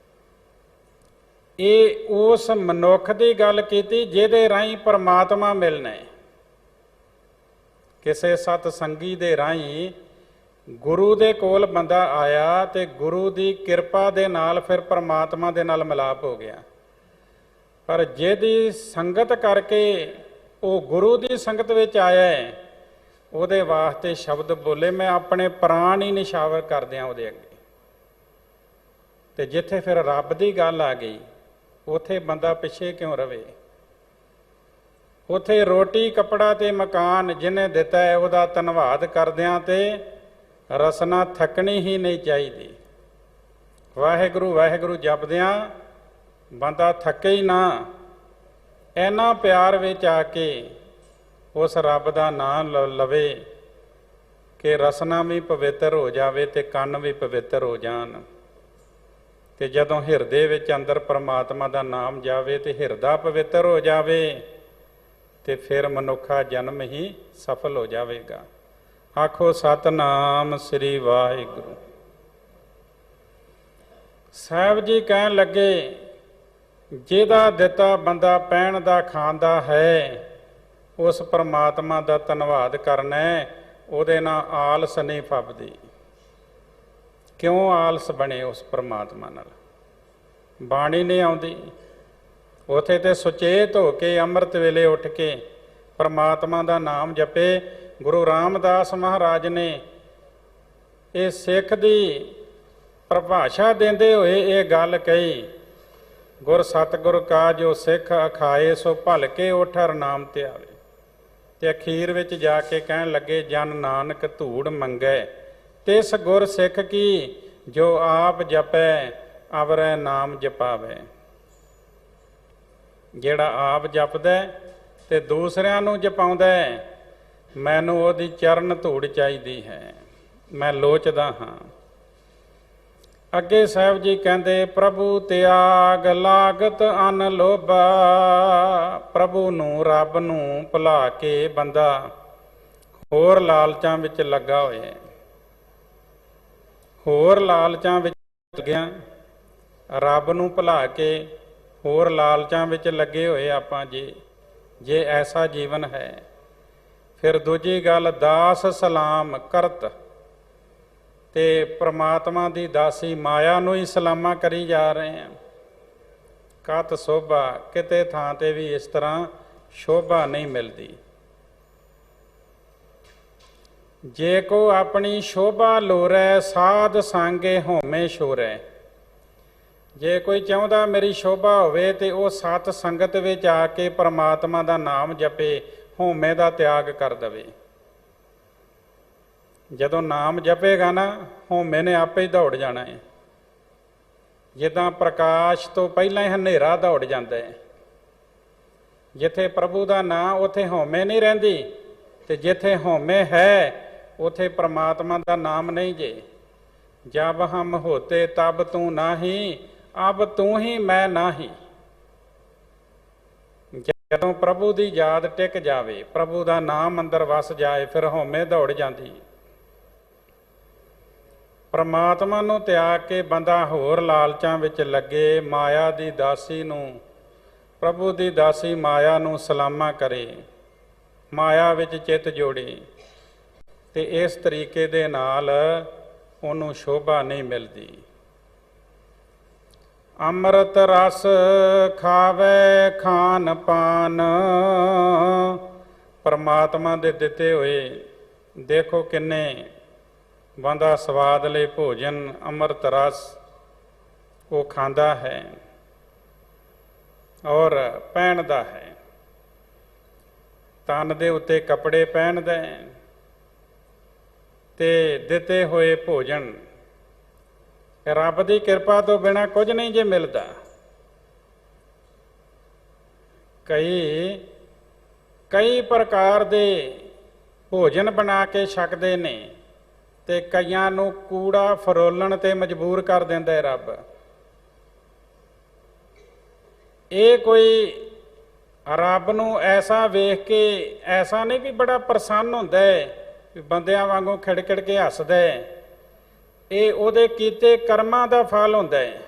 ਇਹ ਉਸ ਮਨੁੱਖ ਦੀ ਗੱਲ ਕੀਤੀ ਜਿਹਦੇ ਰਾਹੀਂ ਪਰਮਾਤਮਾ ਮਿਲਣਾ। ਕਿਸੇ ਸਤ ਸੰਗੀ ਦੇ ਰਾਹੀਂ ਗੁਰੂ ਦੇ ਕੋਲ ਬੰਦਾ ਆਇਆ ਤੇ ਗੁਰੂ ਦੀ ਕਿਰਪਾ ਦੇ ਨਾਲ ਫਿਰ ਪਰਮਾਤਮਾ ਦੇ ਨਾਲ ਮਿਲਾਪ ਹੋ ਗਿਆ। ਪਰ ਜਿਹਦੀ ਸੰਗਤ ਕਰਕੇ ਉਹ ਗੁਰੂ ਦੀ ਸੰਗਤ ਵਿੱਚ ਆਇਆ ਹੈ, ਉਹਦੇ ਵਾਸਤੇ ਸ਼ਬਦ ਬੋਲੇ, ਮੈਂ ਆਪਣੇ ਪ੍ਰਾਣ ਹੀ ਨਿਸ਼ਾਵਰ ਕਰ ਦਿਆਂ ਉਹਦੇ ਅੱਗੇ। ਤੇ ਜਿੱਥੇ ਫਿਰ ਰੱਬ ਦੀ ਗੱਲ ਆ ਗਈ, ਉਥੇ ਬੰਦਾ ਪਿੱਛੇ ਕਿਉਂ ਰਵੇ? ਉਥੇ ਰੋਟੀ ਕੱਪੜਾ ਤੇ ਮਕਾਨ ਜਿਹਨੇ ਦਿੱਤਾ ਹੈ ਉਹਦਾ ਧੰਨਵਾਦ ਕਰਦਿਆਂ ਤੇ ਰਸਨਾ ਥੱਕਣੀ ਹੀ ਨਹੀਂ ਚਾਹੀਦੀ। ਵਾਹਿਗੁਰੂ ਵਾਹਿਗੁਰੂ ਜਪਦਿਆਂ ਬੰਦਾ ਥੱਕੇ ਹੀ ਨਾ। ਇਹਨਾਂ ਪਿਆਰ ਵਿੱਚ ਆ ਕੇ ਉਸ ਰੱਬ ਦਾ ਨਾਮ ਲਵੇ ਕਿ ਰਸਨਾ ਵੀ ਪਵਿੱਤਰ ਹੋ ਜਾਵੇ ਤੇ ਕੰਨ ਵੀ ਪਵਿੱਤਰ ਹੋ ਜਾਣ। ਤੇ ਜਦੋਂ ਹਿਰਦੇ ਵਿੱਚ ਅੰਦਰ ਪਰਮਾਤਮਾ ਦਾ ਨਾਮ ਜਾਵੇ ਤੇ ਹਿਰਦਾ ਪਵਿੱਤਰ ਹੋ ਜਾਵੇ ਤੇ ਫਿਰ ਮਨੁੱਖਾ ਜਨਮ ਹੀ ਸਫਲ ਹੋ ਜਾਵੇਗਾ। ਆਖੋ ਸਤਿਨਾਮ ਸ੍ਰੀ ਵਾਹਿਗੁਰੂ। ਸਾਹਿਬ ਜੀ ਕਹਿਣ ਲੱਗੇ, ਜਿਹਦਾ ਦਿੱਤਾ ਬੰਦਾ ਪਹਿਣ ਦਾ ਖਾਂਦਾ ਹੈ, ਉਸ ਪਰਮਾਤਮਾ ਦਾ ਧੰਨਵਾਦ ਕਰਨਾ, ਉਹਦੇ ਨਾਲ ਆਲਸ ਨਹੀਂ ਫੱਬਦੀ। ਕਿਉਂ ਆਲਸ ਬਣੇ ਉਸ ਪਰਮਾਤਮਾ ਨਾਲ? ਬਾਣੀ ਨਹੀਂ ਆਉਂਦੀ। ਉਥੇ ਤੇ ਸੁਚੇਤ ਹੋ ਕੇ ਅੰਮ੍ਰਿਤ ਵੇਲੇ ਉੱਠ ਕੇ ਪਰਮਾਤਮਾ ਦਾ ਨਾਮ ਜਪੇ। ਗੁਰੂ ਰਾਮਦਾਸ ਮਹਾਰਾਜ ਨੇ ਇਹ ਸਿੱਖ ਦੀ ਪਰਿਭਾਸ਼ਾ ਦਿੰਦੇ ਹੋਏ ਇਹ ਗੱਲ ਕਹੀ, ਗੁਰ ਸਤਿਗੁਰ ਕਾ ਜੋ ਸਿੱਖ ਅਖਾਏ, ਸੋ ਭਲ ਕੇ ਉਠ ਹਰਿ ਨਾਮ ਧਿਆਵੇ। ਤੇ ਅਖੀਰ ਵਿੱਚ ਜਾ ਕੇ ਕਹਿਣ ਲੱਗੇ, ਜਨ ਨਾਨਕ ਧੂੜ ਮੰਗੈ, ਤਿਸ ਗੁਰ ਸਿੱਖ ਕੀ, ਜੋ ਆਪ ਜਪੈ ਅਵਰੈ ਨਾਮ ਜਪਾਵੇ। ਜਿਹੜਾ ਆਪ ਜਪਦਾ ਤੇ ਦੂਸਰਿਆਂ ਨੂੰ ਜਪਾਉਂਦਾ, ਮੈਨੂੰ ਉਹਦੀ ਚਰਨ ਧੂੜ ਚਾਹੀਦੀ ਹੈ, ਮੈਂ ਲੋਚਦਾ ਹਾਂ। ਅੱਗੇ ਸਾਹਿਬ ਜੀ ਕਹਿੰਦੇ, ਪ੍ਰਭੂ ਤਿਆਗ ਲਾਗਤ ਅਨ ਲੋਭਾ। ਪ੍ਰਭੂ ਨੂੰ, ਰੱਬ ਨੂੰ ਭੁਲਾ ਕੇ ਬੰਦਾ ਹੋਰ ਲਾਲਚਾਂ ਵਿੱਚ ਲੱਗਾ ਹੋਇਆ। ਹੋਰ ਲਾਲਚਾਂ ਵਿੱਚ ਲੱਗਿਆ, ਰੱਬ ਨੂੰ ਭੁਲਾ ਕੇ ਹੋਰ ਲਾਲਚਾਂ ਵਿੱਚ ਲੱਗੇ ਹੋਏ ਆਪਾਂ ਜੇ ਐਸਾ ਜੀਵਨ ਹੈ। ਫਿਰ ਦੂਜੀ ਗੱਲ, ਦਾਸ ਸਲਾਮ ਕਰਤ, ਤੇ ਪ੍ਰਮਾਤਮਾ ਦੀ ਦਾਸੀ ਮਾਇਆ ਨੂੰ ਹੀ ਸਲਾਮਾਂ ਕਰੀ ਜਾ ਰਹੇ ਹਾਂ। ਕਤ ਸੋਭਾ, ਕਿਤੇ ਥਾਂ ਤੇ ਵੀ ਇਸ ਤਰ੍ਹਾਂ ਸ਼ੋਭਾ ਨਹੀਂ ਮਿਲਦੀ। ਜੇ ਕੋ ਆਪਣੀ ਸ਼ੋਭਾ ਲੋਰੈ, ਸਾਧ ਸੰਗੇ ਹੋਮੇ ਸ਼ੋਰੈ। ਜੇ ਕੋਈ ਚਾਹੁੰਦਾ ਮੇਰੀ ਸ਼ੋਭਾ ਹੋਵੇ ਤੇ ਉਹ ਸਤ ਸੰਗਤ ਵਿੱਚ ਆ ਕੇ ਪਰਮਾਤਮਾ ਦਾ ਨਾਮ ਜਪੇ, ਹੋਮੇ ਦਾ ਤਿਆਗ ਕਰ ਦੇਵੇ। ਜਦੋਂ ਨਾਮ ਜਪੇਗਾ ਨਾ, ਹੋਮੇ ਨੇ ਆਪੇ ਹੀ ਦੌੜ ਜਾਣਾ ਹੈ। ਜਿੱਦਾਂ ਪ੍ਰਕਾਸ਼ ਤੋਂ ਪਹਿਲਾਂ ਹੀ ਹਨੇਰਾ ਦੌੜ ਜਾਂਦਾ ਹੈ। ਜਿੱਥੇ ਪ੍ਰਭੂ ਦਾ ਨਾਂ, ਉੱਥੇ ਹੋਮੇ ਨਹੀਂ ਰਹਿੰਦੀ, ਤੇ ਜਿੱਥੇ ਹੋਮੇ ਹੈ ਉਥੇ ਪ੍ਰਮਾਤਮਾ ਦਾ ਨਾਮ ਨਹੀਂ ਜੇ। ਜਬ ਹਮ ਹੋਤੇ ਤਬ ਤੂੰ ਨਾਹੀਂ, ਅਬ ਤੂੰ ਹੀ ਮੈਂ ਨਾਹੀਂ। ਜਦੋਂ ਪ੍ਰਭੂ ਦੀ ਯਾਦ ਟਿਕ ਜਾਵੇ, ਪ੍ਰਭੂ ਦਾ ਨਾਮ ਅੰਦਰ ਵਸ ਜਾਏ, ਫਿਰ ਹੋਮੇ ਦੌੜ ਜਾਂਦੀ। ਪਰਮਾਤਮਾ ਨੂੰ ਤਿਆਗ ਕੇ ਬੰਦਾ ਹੋਰ ਲਾਲਚਾਂ ਵਿੱਚ ਲੱਗੇ, ਮਾਇਆ ਦੀ ਦਾਸੀ ਨੂੰ ਪ੍ਰਭੂ ਦੀ ਦਾਸੀ ਮਾਇਆ ਨੂੰ ਸਲਾਮਾ ਕਰੇ, ਮਾਇਆ ਵਿੱਚ ਚਿੱਤ ਜੋੜੇ, ਤੇ ਇਸ ਤਰੀਕੇ ਦੇ ਨਾਲ ਉਹਨੂੰ ਸ਼ੋਭਾ ਨਹੀਂ ਮਿਲਦੀ। ਅੰਮ੍ਰਿਤ ਰਸ ਖਾਵੇ ਖਾਨ ਪਾਨ, ਪਰਮਾਤਮਾ ਦੇ ਦਿੱਤੇ ਹੋਏ ਦੇਖੋ ਕਿੰਨੇ ਬੰਦਾ ਸਵਾਦ ਲਈ ਭੋਜਨ ਅੰਮ੍ਰਿਤ ਰਸ ਉਹ ਖਾਂਦਾ ਹੈ ਔਰ ਪਹਿਨਦਾ ਹੈ, ਤਨ ਦੇ ਉੱਤੇ ਕੱਪੜੇ ਪਹਿਨਦਾ ਹੈ, ਤੇ ਦਿੱਤੇ ਹੋਏ ਭੋਜਨ ਰੱਬ ਦੀ ਕਿਰਪਾ ਤੋਂ ਬਿਨਾਂ ਕੁਝ ਨਹੀਂ ਜੇ ਮਿਲਦਾ। ਕਈ ਪ੍ਰਕਾਰ ਦੇ ਭੋਜਨ ਬਣਾ ਕੇ ਛਕਦੇ ਨੇ, ਤੇ ਕਈਆਂ ਨੂੰ ਕੂੜਾ ਫਰੋਲਣ ਤੇ ਮਜਬੂਰ ਕਰ ਦਿੰਦਾ ਹੈ ਰੱਬ। ਇਹ ਕੋਈ ਰੱਬ ਨੂੰ ਐਸਾ ਵੇਖ ਕੇ ਐਸਾ ਨਹੀਂ ਵੀ ਬੜਾ ਪ੍ਰਸੰਨ ਹੁੰਦਾ ਹੈ, ਵੀ ਬੰਦਿਆਂ ਵਾਂਗੂ ਖਿੜਖਿੜ ਕੇ ਹੱਸਦਾ ਹੈ। ਇਹ ਉਹਦੇ ਕੀਤੇ ਕਰਮਾਂ ਦਾ ਫਲ ਹੁੰਦਾ ਹੈ।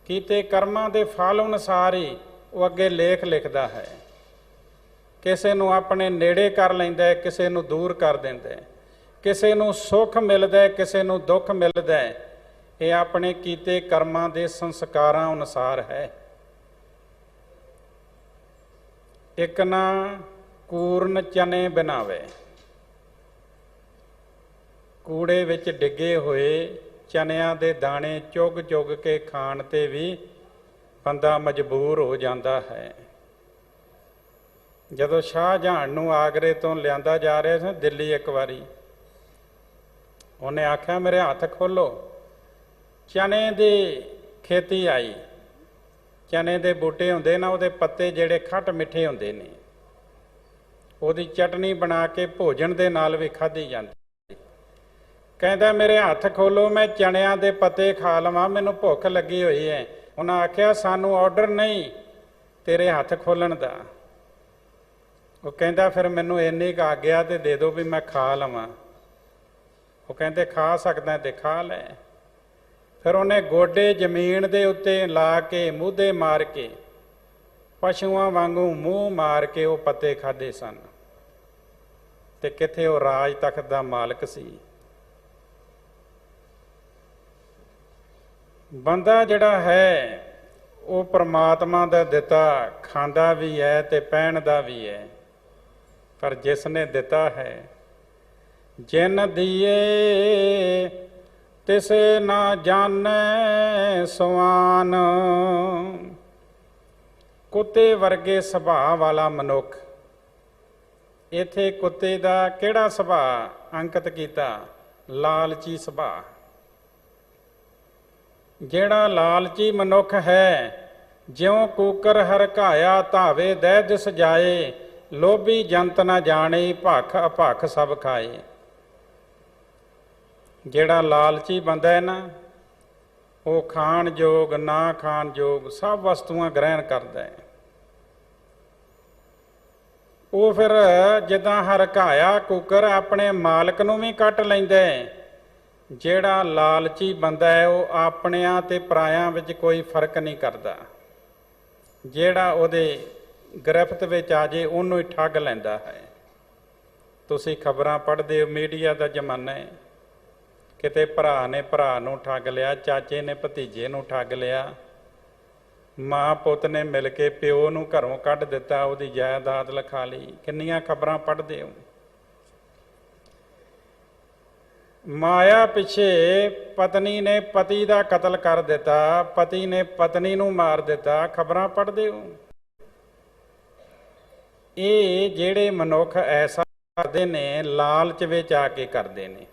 ਕੀਤੇ ਕਰਮਾਂ ਦੇ ਫਲ ਅਨੁਸਾਰ ਹੀ ਉਹ ਅੱਗੇ ਲੇਖ ਲਿਖਦਾ ਹੈ। ਕਿਸੇ ਨੂੰ ਆਪਣੇ ਨੇੜੇ ਕਰ ਲੈਂਦਾ ਹੈ, ਕਿਸੇ ਨੂੰ ਦੂਰ ਕਰ ਦਿੰਦਾ ਹੈ, ਕਿਸੇ ਨੂੰ ਸੁੱਖ ਮਿਲਦਾ ਹੈ, ਕਿਸੇ ਨੂੰ ਦੁੱਖ ਮਿਲਦਾ ਹੈ। ਇਹ ਆਪਣੇ ਕੀਤੇ ਕਰਮਾਂ ਦੇ ਸੰਸਕਾਰਾਂ ਅਨੁਸਾਰ ਹੈ। ਇੱਕ ਨਾ ਕੂਰਨ ਚਨੇ ਬਣਾਵੇ, ਕੂੜੇ ਵਿੱਚ ਡਿੱਗੇ ਹੋਏ ਚਨਿਆਂ ਦੇ ਦਾਣੇ ਚੁੱਗ ਚੁੱਗ ਕੇ ਖਾਣ ਤੇ ਵੀ ਬੰਦਾ ਮਜਬੂਰ ਹੋ ਜਾਂਦਾ ਹੈ। ਜਦੋਂ ਸ਼ਾਹਜਹਾਨ ਨੂੰ ਆਗਰੇ ਤੋਂ ਲਿਆਂਦਾ ਜਾ ਰਿਹਾ ਸੀ ਦਿੱਲੀ, ਇੱਕ ਵਾਰੀ ਉਹਨੇ ਆਖਿਆ ਮੇਰੇ ਹੱਥ ਖੋਲੋ। ਚਨੇ ਦੀ ਖੇਤੀ ਆਈ, ਚਨੇ ਦੇ ਬੂਟੇ ਹੁੰਦੇ ਨਾ, ਉਹਦੇ ਪੱਤੇ ਜਿਹੜੇ ਖੱਟ ਮਿੱਠੇ ਹੁੰਦੇ ਨੇ, ਉਹਦੀ ਚਟਨੀ ਬਣਾ ਕੇ ਭੋਜਨ ਦੇ ਨਾਲ ਵੀ ਖਾਧੀ ਜਾਂਦੀ। ਕਹਿੰਦਾ ਮੇਰੇ ਹੱਥ ਖੋਲੋ, ਮੈਂ ਚਣਿਆਂ ਦੇ ਪੱਤੇ ਖਾ ਲਵਾਂ, ਮੈਨੂੰ ਭੁੱਖ ਲੱਗੀ ਹੋਈ ਹੈ। ਉਹਨਾਂ ਆਖਿਆ ਸਾਨੂੰ ਆਰਡਰ ਨਹੀਂ ਤੇਰੇ ਹੱਥ ਖੋਲਣ ਦਾ। ਉਹ ਕਹਿੰਦਾ ਫਿਰ ਮੈਨੂੰ ਇੰਨੀ ਕੁ ਆਗਿਆ ਤੇ ਦੇ ਦਿਓ ਵੀ ਮੈਂ ਖਾ ਲਵਾਂ। ਉਹ ਕਹਿੰਦੇ ਖਾ ਸਕਦਾ ਤੇ ਖਾ ਲੈ। ਫਿਰ ਉਹਨੇ ਗੋਡੇ ਜ਼ਮੀਨ ਦੇ ਉੱਤੇ ਲਾ ਕੇ ਮੂਧੇ ਮਾਰ ਕੇ ਪਸ਼ੂਆਂ ਵਾਂਗੂ ਮੂੰਹ ਮਾਰ ਕੇ ਉਹ ਪੱਤੇ ਖਾਧੇ ਸਨ। ਤੇ ਕਿੱਥੇ ਉਹ ਰਾਜ ਤਖਤ ਦਾ ਮਾਲਕ ਸੀ। ਬੰਦਾ ਜਿਹੜਾ ਹੈ ਉਹ ਪਰਮਾਤਮਾ ਦਾ ਦਿੱਤਾ ਖਾਂਦਾ ਵੀ ਹੈ ਤੇ ਪਹਿਨਦਾ ਵੀ ਹੈ, ਪਰ ਜਿਸ ਨੇ ਦਿੱਤਾ ਹੈ ਜਿਨ ਦੀਏ ਤਿਸੇ ਨਾ ਜਾਣੈ ਸਵਾਨ। ਕੁੱਤੇ ਵਰਗੇ ਸੁਭਾਅ ਵਾਲਾ ਮਨੁੱਖ, ਇੱਥੇ ਕੁੱਤੇ ਦਾ ਕਿਹੜਾ ਸੁਭਾਅ ਅੰਕਿਤ ਕੀਤਾ? ਲਾਲਚੀ ਸੁਭਾਅ। ਜਿਹੜਾ ਲਾਲਚੀ ਮਨੁੱਖ ਹੈ, ਜਿਉਂ ਕੂਕਰ ਹਰਕਾਇਆ ਧਾਵੇ ਦਹਿ ਦਿਸ ਜਾਏ, ਲੋਭੀ ਜੰਤ ਨਾ ਜਾਣੇ ਭਖ ਅਭਖ ਸਭ ਖਾਏ। ਜਿਹੜਾ ਲਾਲਚੀ ਬੰਦਾ ਹੈ ਨਾ, ਉਹ ਖਾਣ ਯੋਗ ਨਾ ਖਾਣ ਯੋਗ ਸਭ ਵਸਤੂਆਂ ਗ੍ਰਹਿਣ ਕਰਦਾ ਹੈ। ਉਹ ਫਿਰ ਜਿੱਦਾਂ ਹਰਕਾਇਆ ਕੂਕਰ ਆਪਣੇ ਮਾਲਕ ਨੂੰ ਵੀ ਕੱਟ ਲੈਂਦਾ ਹੈ। ਜਿਹੜਾ ਲਾਲਚੀ ਬੰਦਾ ਹੈ ਉਹ ਆਪਣਿਆਂ ਤੇ ਪਰਾਇਆਂ ਵਿੱਚ ਕੋਈ ਫਰਕ ਨਹੀਂ ਕਰਦਾ। ਜਿਹੜਾ ਉਹਦੇ ਗ੍ਰਿਫਤ ਵਿੱਚ ਆ ਜੇ ਉਹਨੂੰ ਹੀ ਠੱਗ ਲੈਂਦਾ ਹੈ। ਤੁਸੀਂ ਖਬਰਾਂ ਪੜ੍ਹਦੇ ਹੋ, ਮੀਡੀਆ ਦਾ ਜ਼ਮਾਨਾ ਹੈ। ਕਿਤੇ ਭਰਾ ਨੇ ਭਰਾ ਨੂੰ ਠੱਗ ਲਿਆ, ਚਾਚੇ ਨੇ ਭਤੀਜੇ ਨੂੰ ਠੱਗ ਲਿਆ, ਮਾਂ ਪੁੱਤ ਨੇ ਮਿਲ ਕੇ ਪਿਓ ਨੂੰ ਘਰੋਂ ਕੱਢ ਦਿੱਤਾ, ਉਹਦੀ ਜਾਇਦਾਦ ਲਿਖਾ ਲਈ। ਕਿੰਨੀਆਂ ਖਬਰਾਂ ਪੜ੍ਹਦੇ ਹੋ। ਮਾਇਆ ਪਿੱਛੇ ਪਤਨੀ ਨੇ ਪਤੀ ਦਾ ਕਤਲ ਕਰ ਦਿੱਤਾ, ਪਤੀ ਨੇ ਪਤਨੀ ਨੂੰ ਮਾਰ ਦਿੱਤਾ, ਖਬਰਾਂ ਪੜ੍ਹਦੇ ਹੋ। ਇਹ ਜਿਹੜੇ ਮਨੁੱਖ ਐਸਾ ਕਰਦੇ ਨੇ, ਲਾਲਚ ਵਿੱਚ ਆ ਕੇ ਕਰਦੇ ਨੇ,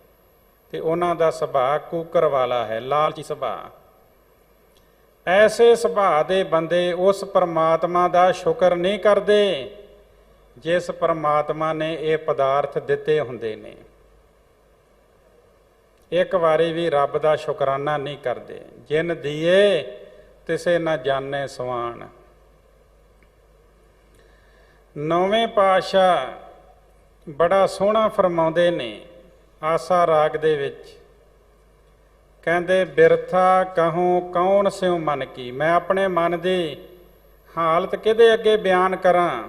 ਤੇ ਉਹਨਾਂ ਦਾ ਸੁਭਾਅ ਕੂਕਰ ਵਾਲਾ ਹੈ, ਲਾਲਚੀ ਸੁਭਾਅ। ਐਸੇ ਸੁਭਾਅ ਦੇ ਬੰਦੇ ਉਸ ਪਰਮਾਤਮਾ ਦਾ ਸ਼ੁਕਰ ਨਹੀਂ ਕਰਦੇ ਜਿਸ ਪਰਮਾਤਮਾ ਨੇ ਇਹ ਪਦਾਰਥ ਦਿੱਤੇ ਹੁੰਦੇ ਨੇ। ਇੱਕ ਵਾਰੀ ਵੀ ਰੱਬ ਦਾ ਸ਼ੁਕਰਾਨਾ ਨਹੀਂ ਕਰਦੇ। ਜਿਨ ਦੀਏ ਤਿਸੇ ਨਾ ਜਾਣੇ ਸਵਾਨ। ਨੌਵੇਂ ਪਾਤਸ਼ਾਹ ਬੜਾ ਸੋਹਣਾ ਫਰਮਾਉਂਦੇ ਨੇ ਆਸਾ ਰਾਗ ਦੇ ਵਿੱਚ, ਕਹਿੰਦੇ ਬਿਰਥਾ ਕਹੂੰ ਕੌਣ ਸਿਉ ਮਨ ਕੀ। ਮੈਂ ਆਪਣੇ ਮਨ ਦੀ ਹਾਲਤ ਕਿਹਦੇ ਅੱਗੇ ਬਿਆਨ ਕਰਾਂ।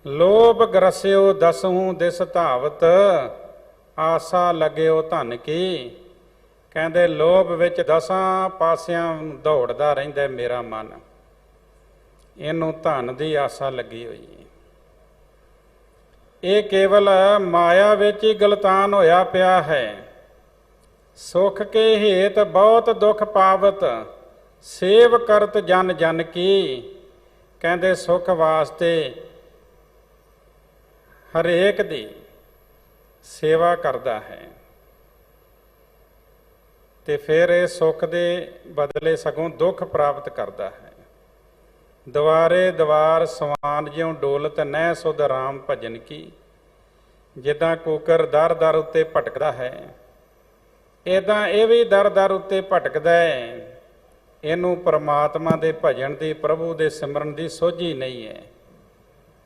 ਲੋਭ ਗਰਸਿਓ ਦਸਹੂ ਦਿਸ ਧਾਵਤ, ਆਸਾ ਲੱਗਿਓ ਧਨ ਕੀ। ਕਹਿੰਦੇ ਲੋਭ ਵਿੱਚ 10 ਪਾਸਿਆਂ ਦੌੜਦਾ ਰਹਿੰਦਾ ਮੇਰਾ ਮਨ, ਇਹਨੂੰ ਧਨ ਦੀ ਆਸਾ ਲੱਗੀ ਹੋਈ ਹੈ। ਇਹ ਕੇਵਲ ਮਾਇਆ ਵਿੱਚ ਹੀ ਗਲਤਾਨ ਹੋਇਆ ਪਿਆ ਹੈ। ਸੁਖ ਕੇ ਹੇਤ ਬਹੁਤ ਦੁੱਖ ਪਾਵਤ, ਸੇਵ ਕਰਤ ਜਨ ਜਨ ਕੀ। ਕਹਿੰਦੇ ਸੁਖ ਵਾਸਤੇ ਹਰੇਕ ਦੀ ਸੇਵਾ ਕਰਦਾ ਹੈ ਤੇ ਫਿਰ ਇਹ ਸੁੱਖ ਦੇ ਬਦਲੇ ਸਗੋਂ ਦੁੱਖ ਪ੍ਰਾਪਤ ਕਰਦਾ ਹੈ। ਦੁਆਰੇ ਦੁਆਰ ਸਵਾਨ ਜਿਉ ਡੋਲਤ ਨਹਿ ਸੁਧ ਰਾਮ ਭਜਨ ਕੀ। ਜਿੱਦਾਂ ਕੂਕਰ ਦਰ ਦਰ ਉੱਤੇ ਭਟਕਦਾ ਹੈ, ਇੱਦਾਂ ਇਹ ਵੀ ਦਰ ਦਰ ਉੱਤੇ ਭਟਕਦਾ ਹੈ। ਇਹਨੂੰ ਪਰਮਾਤਮਾ ਦੇ ਭਜਨ ਦੀ, ਪ੍ਰਭੂ ਦੇ ਸਿਮਰਨ ਦੀ ਸੋਝੀ ਨਹੀਂ ਹੈ।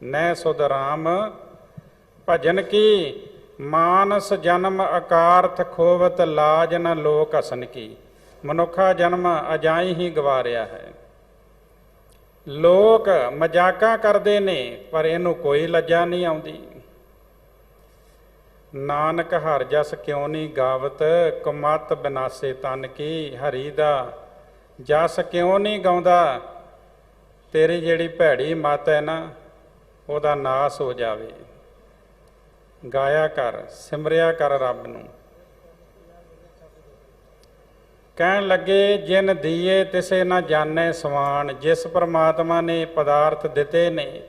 ਨਹਿ ਸੁਧ ਰਾਮ ਭਜਨ ਕੀ, ਮਾਨਸ ਜਨਮ ਅਕਾਰਥ ਖੋਵਤ, ਲਾਜ ਨ ਲੋਕ ਹਸਨ ਕੀ। ਮਨੁੱਖਾ ਜਨਮ ਅਜਾਈ ਹੀ ਗਵਾਰਿਆ ਹੈ। ਲੋਕ ਮਜ਼ਾਕਾਂ ਕਰਦੇ ਨੇ ਪਰ ਇਹਨੂੰ ਕੋਈ ਲੱਜਾ ਨਹੀਂ ਆਉਂਦੀ। ਨਾਨਕ ਹਰ ਜਸ ਕਿਉਂ ਨਹੀਂ ਗਾਵਤ, ਕਮਤ ਬਿਨਾਸੇ ਤਨ ਕੀ। ਹਰੀ ਦਾ ਜਸ ਕਿਉਂ ਨਹੀਂ ਗਾਉਂਦਾ, ਤੇਰੀ ਜਿਹੜੀ ਭੈੜੀ ਮੱਤ ਹੈ ਨਾ ਉਹਦਾ ਨਾਸ ਹੋ ਜਾਵੇ। ਗਾਇਆ ਕਰ, ਸਿਮਰਿਆ ਕਰ ਰੱਬ ਨੂੰ। ਕਹਿਣ ਲੱਗੇ ਜਿਨ ਦੀਏ ਤਿਸੇ ਨਾ ਜਾਣੇ ਸਵਾਨ। ਜਿਸ ਪਰਮਾਤਮਾ ਨੇ ਪਦਾਰਥ ਦਿੱਤੇ ਨੇ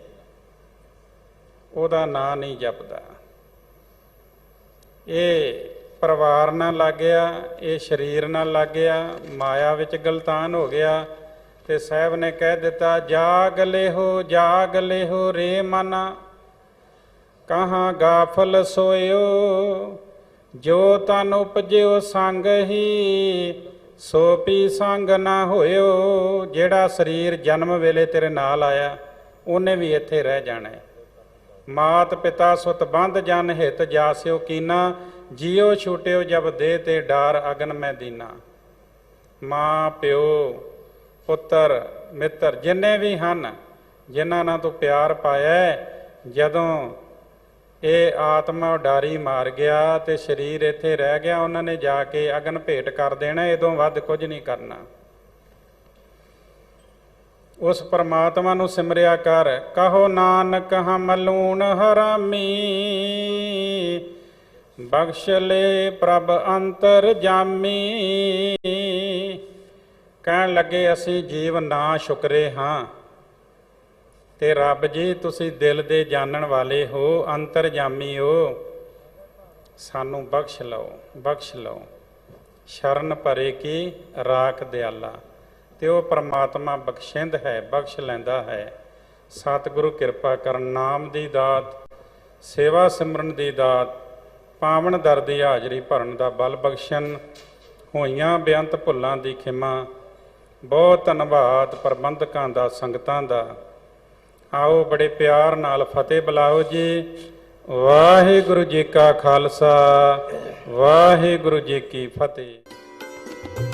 ਉਹਦਾ ਨਾਂ ਨਹੀਂ ਜਪਦਾ। ਇਹ ਪਰਿਵਾਰ ਨਾਲ ਲੱਗ ਗਿਆ, ਇਹ ਸਰੀਰ ਨਾਲ ਲੱਗ ਗਿਆ, ਮਾਇਆ ਵਿੱਚ ਗਲਤਾਨ ਹੋ ਗਿਆ ਤੇ ਸਾਹਿਬ ਨੇ ਕਹਿ ਦਿੱਤਾ ਜਾਗ ਲਿਹੋ ਰੇ ਮਨਾ, ਕਹਾਂ ਗਾਫਲ ਸੋਇਓ। ਜੋ ਤਨ ਉਪਜਿਓ ਸੰਗ ਹੀ, ਸੋ ਪੀ ਸੰਗ ਨਾ ਹੋਇਓ। ਜਿਹੜਾ ਸਰੀਰ ਜਨਮ ਵੇਲੇ ਤੇਰੇ ਨਾਲ ਆਇਆ ਉਹਨੇ ਵੀ ਇੱਥੇ ਰਹਿ ਜਾਣਾ। ਮਾਤ ਪਿਤਾ ਸੁਤ ਬੰਧ ਜਨ ਹਿਤ ਜਾਸਿਓ ਕੀਨਾ, ਜੀਓ ਛੂਟਿਓ ਜਬ ਦੇਹ ਤੇ ਡਾਰ ਅਗਨ ਮੈਂ ਦੀਨਾ। ਮਾਂ ਪਿਓ ਪੁੱਤਰ ਮਿੱਤਰ ਜਿੰਨੇ ਵੀ ਹਨ, ਜਿਨ੍ਹਾਂ ਨਾਲ ਤੂੰ ਪਿਆਰ ਪਾਇਆ, ਜਦੋਂ ਇਹ ਆਤਮਾ ਉਡਾਰੀ ਮਾਰ ਗਿਆ ਤੇ ਸਰੀਰ ਇੱਥੇ ਰਹਿ ਗਿਆ, ਉਹਨਾਂ ਨੇ ਜਾ ਕੇ ਅਗਨ ਭੇਟ ਕਰ ਦੇਣਾ। ਇਹਦੋਂ ਵੱਧ ਕੁਝ ਨਹੀਂ ਕਰਨਾ। ਉਸ ਪਰਮਾਤਮਾ ਨੂੰ ਸਿਮਰਿਆ ਕਰ। ਕਹੋ ਨਾਨਕ ਹਮ ਲੂਣ ਹਰਾਮੀ, ਬਖਸ਼ ਲੈ ਪ੍ਰਭ ਅੰਤਰ ਜਾਮੀ। ਕਹਿਣ ਲੱਗੇ ਅਸੀਂ ਜੀਵ ਨਾ ਸ਼ੁਕਰੇ ਹਾਂ ਤੇ ਰੱਬ ਜੀ ਤੁਸੀਂ ਦਿਲ ਦੇ ਜਾਣਨ ਵਾਲੇ ਹੋ, ਅੰਤਰਜਾਮੀ ਹੋ, ਸਾਨੂੰ ਬਖਸ਼ ਲਓ। ਸ਼ਰਨ ਭਰੇ ਕੀ ਰਾਖ ਦਿਆਲਾ। ਤੇ ਉਹ ਪਰਮਾਤਮਾ ਬਖਸ਼ਿੰਦ ਹੈ, ਬਖਸ਼ ਲੈਂਦਾ ਹੈ। ਸਤਿਗੁਰੂ ਕਿਰਪਾ ਕਰਨ, ਨਾਮ ਦੀ ਦਾਤ, ਸੇਵਾ ਸਿਮਰਨ ਦੀ ਦਾਤ, ਪਾਵਨ ਦਰ ਦੀ ਹਾਜ਼ਰੀ ਭਰਨ ਦਾ ਬਲ ਬਖਸ਼ਣ। ਹੋਈਆਂ ਬੇਅੰਤ ਭੁੱਲਾਂ ਦੀ ਖਿਮਾ। ਬਹੁਤ ਧੰਨਵਾਦ ਪ੍ਰਬੰਧਕਾਂ ਦਾ, ਸੰਗਤਾਂ ਦਾ। ਆਓ ਬੜੇ ਪਿਆਰ ਨਾਲ ਫਤਿਹ ਬੁਲਾਓ ਜੀ। ਵਾਹਿਗੁਰੂ ਜੀ ਕਾ ਖਾਲਸਾ, ਵਾਹਿਗੁਰੂ ਜੀ ਕੀ ਫਤਿਹ।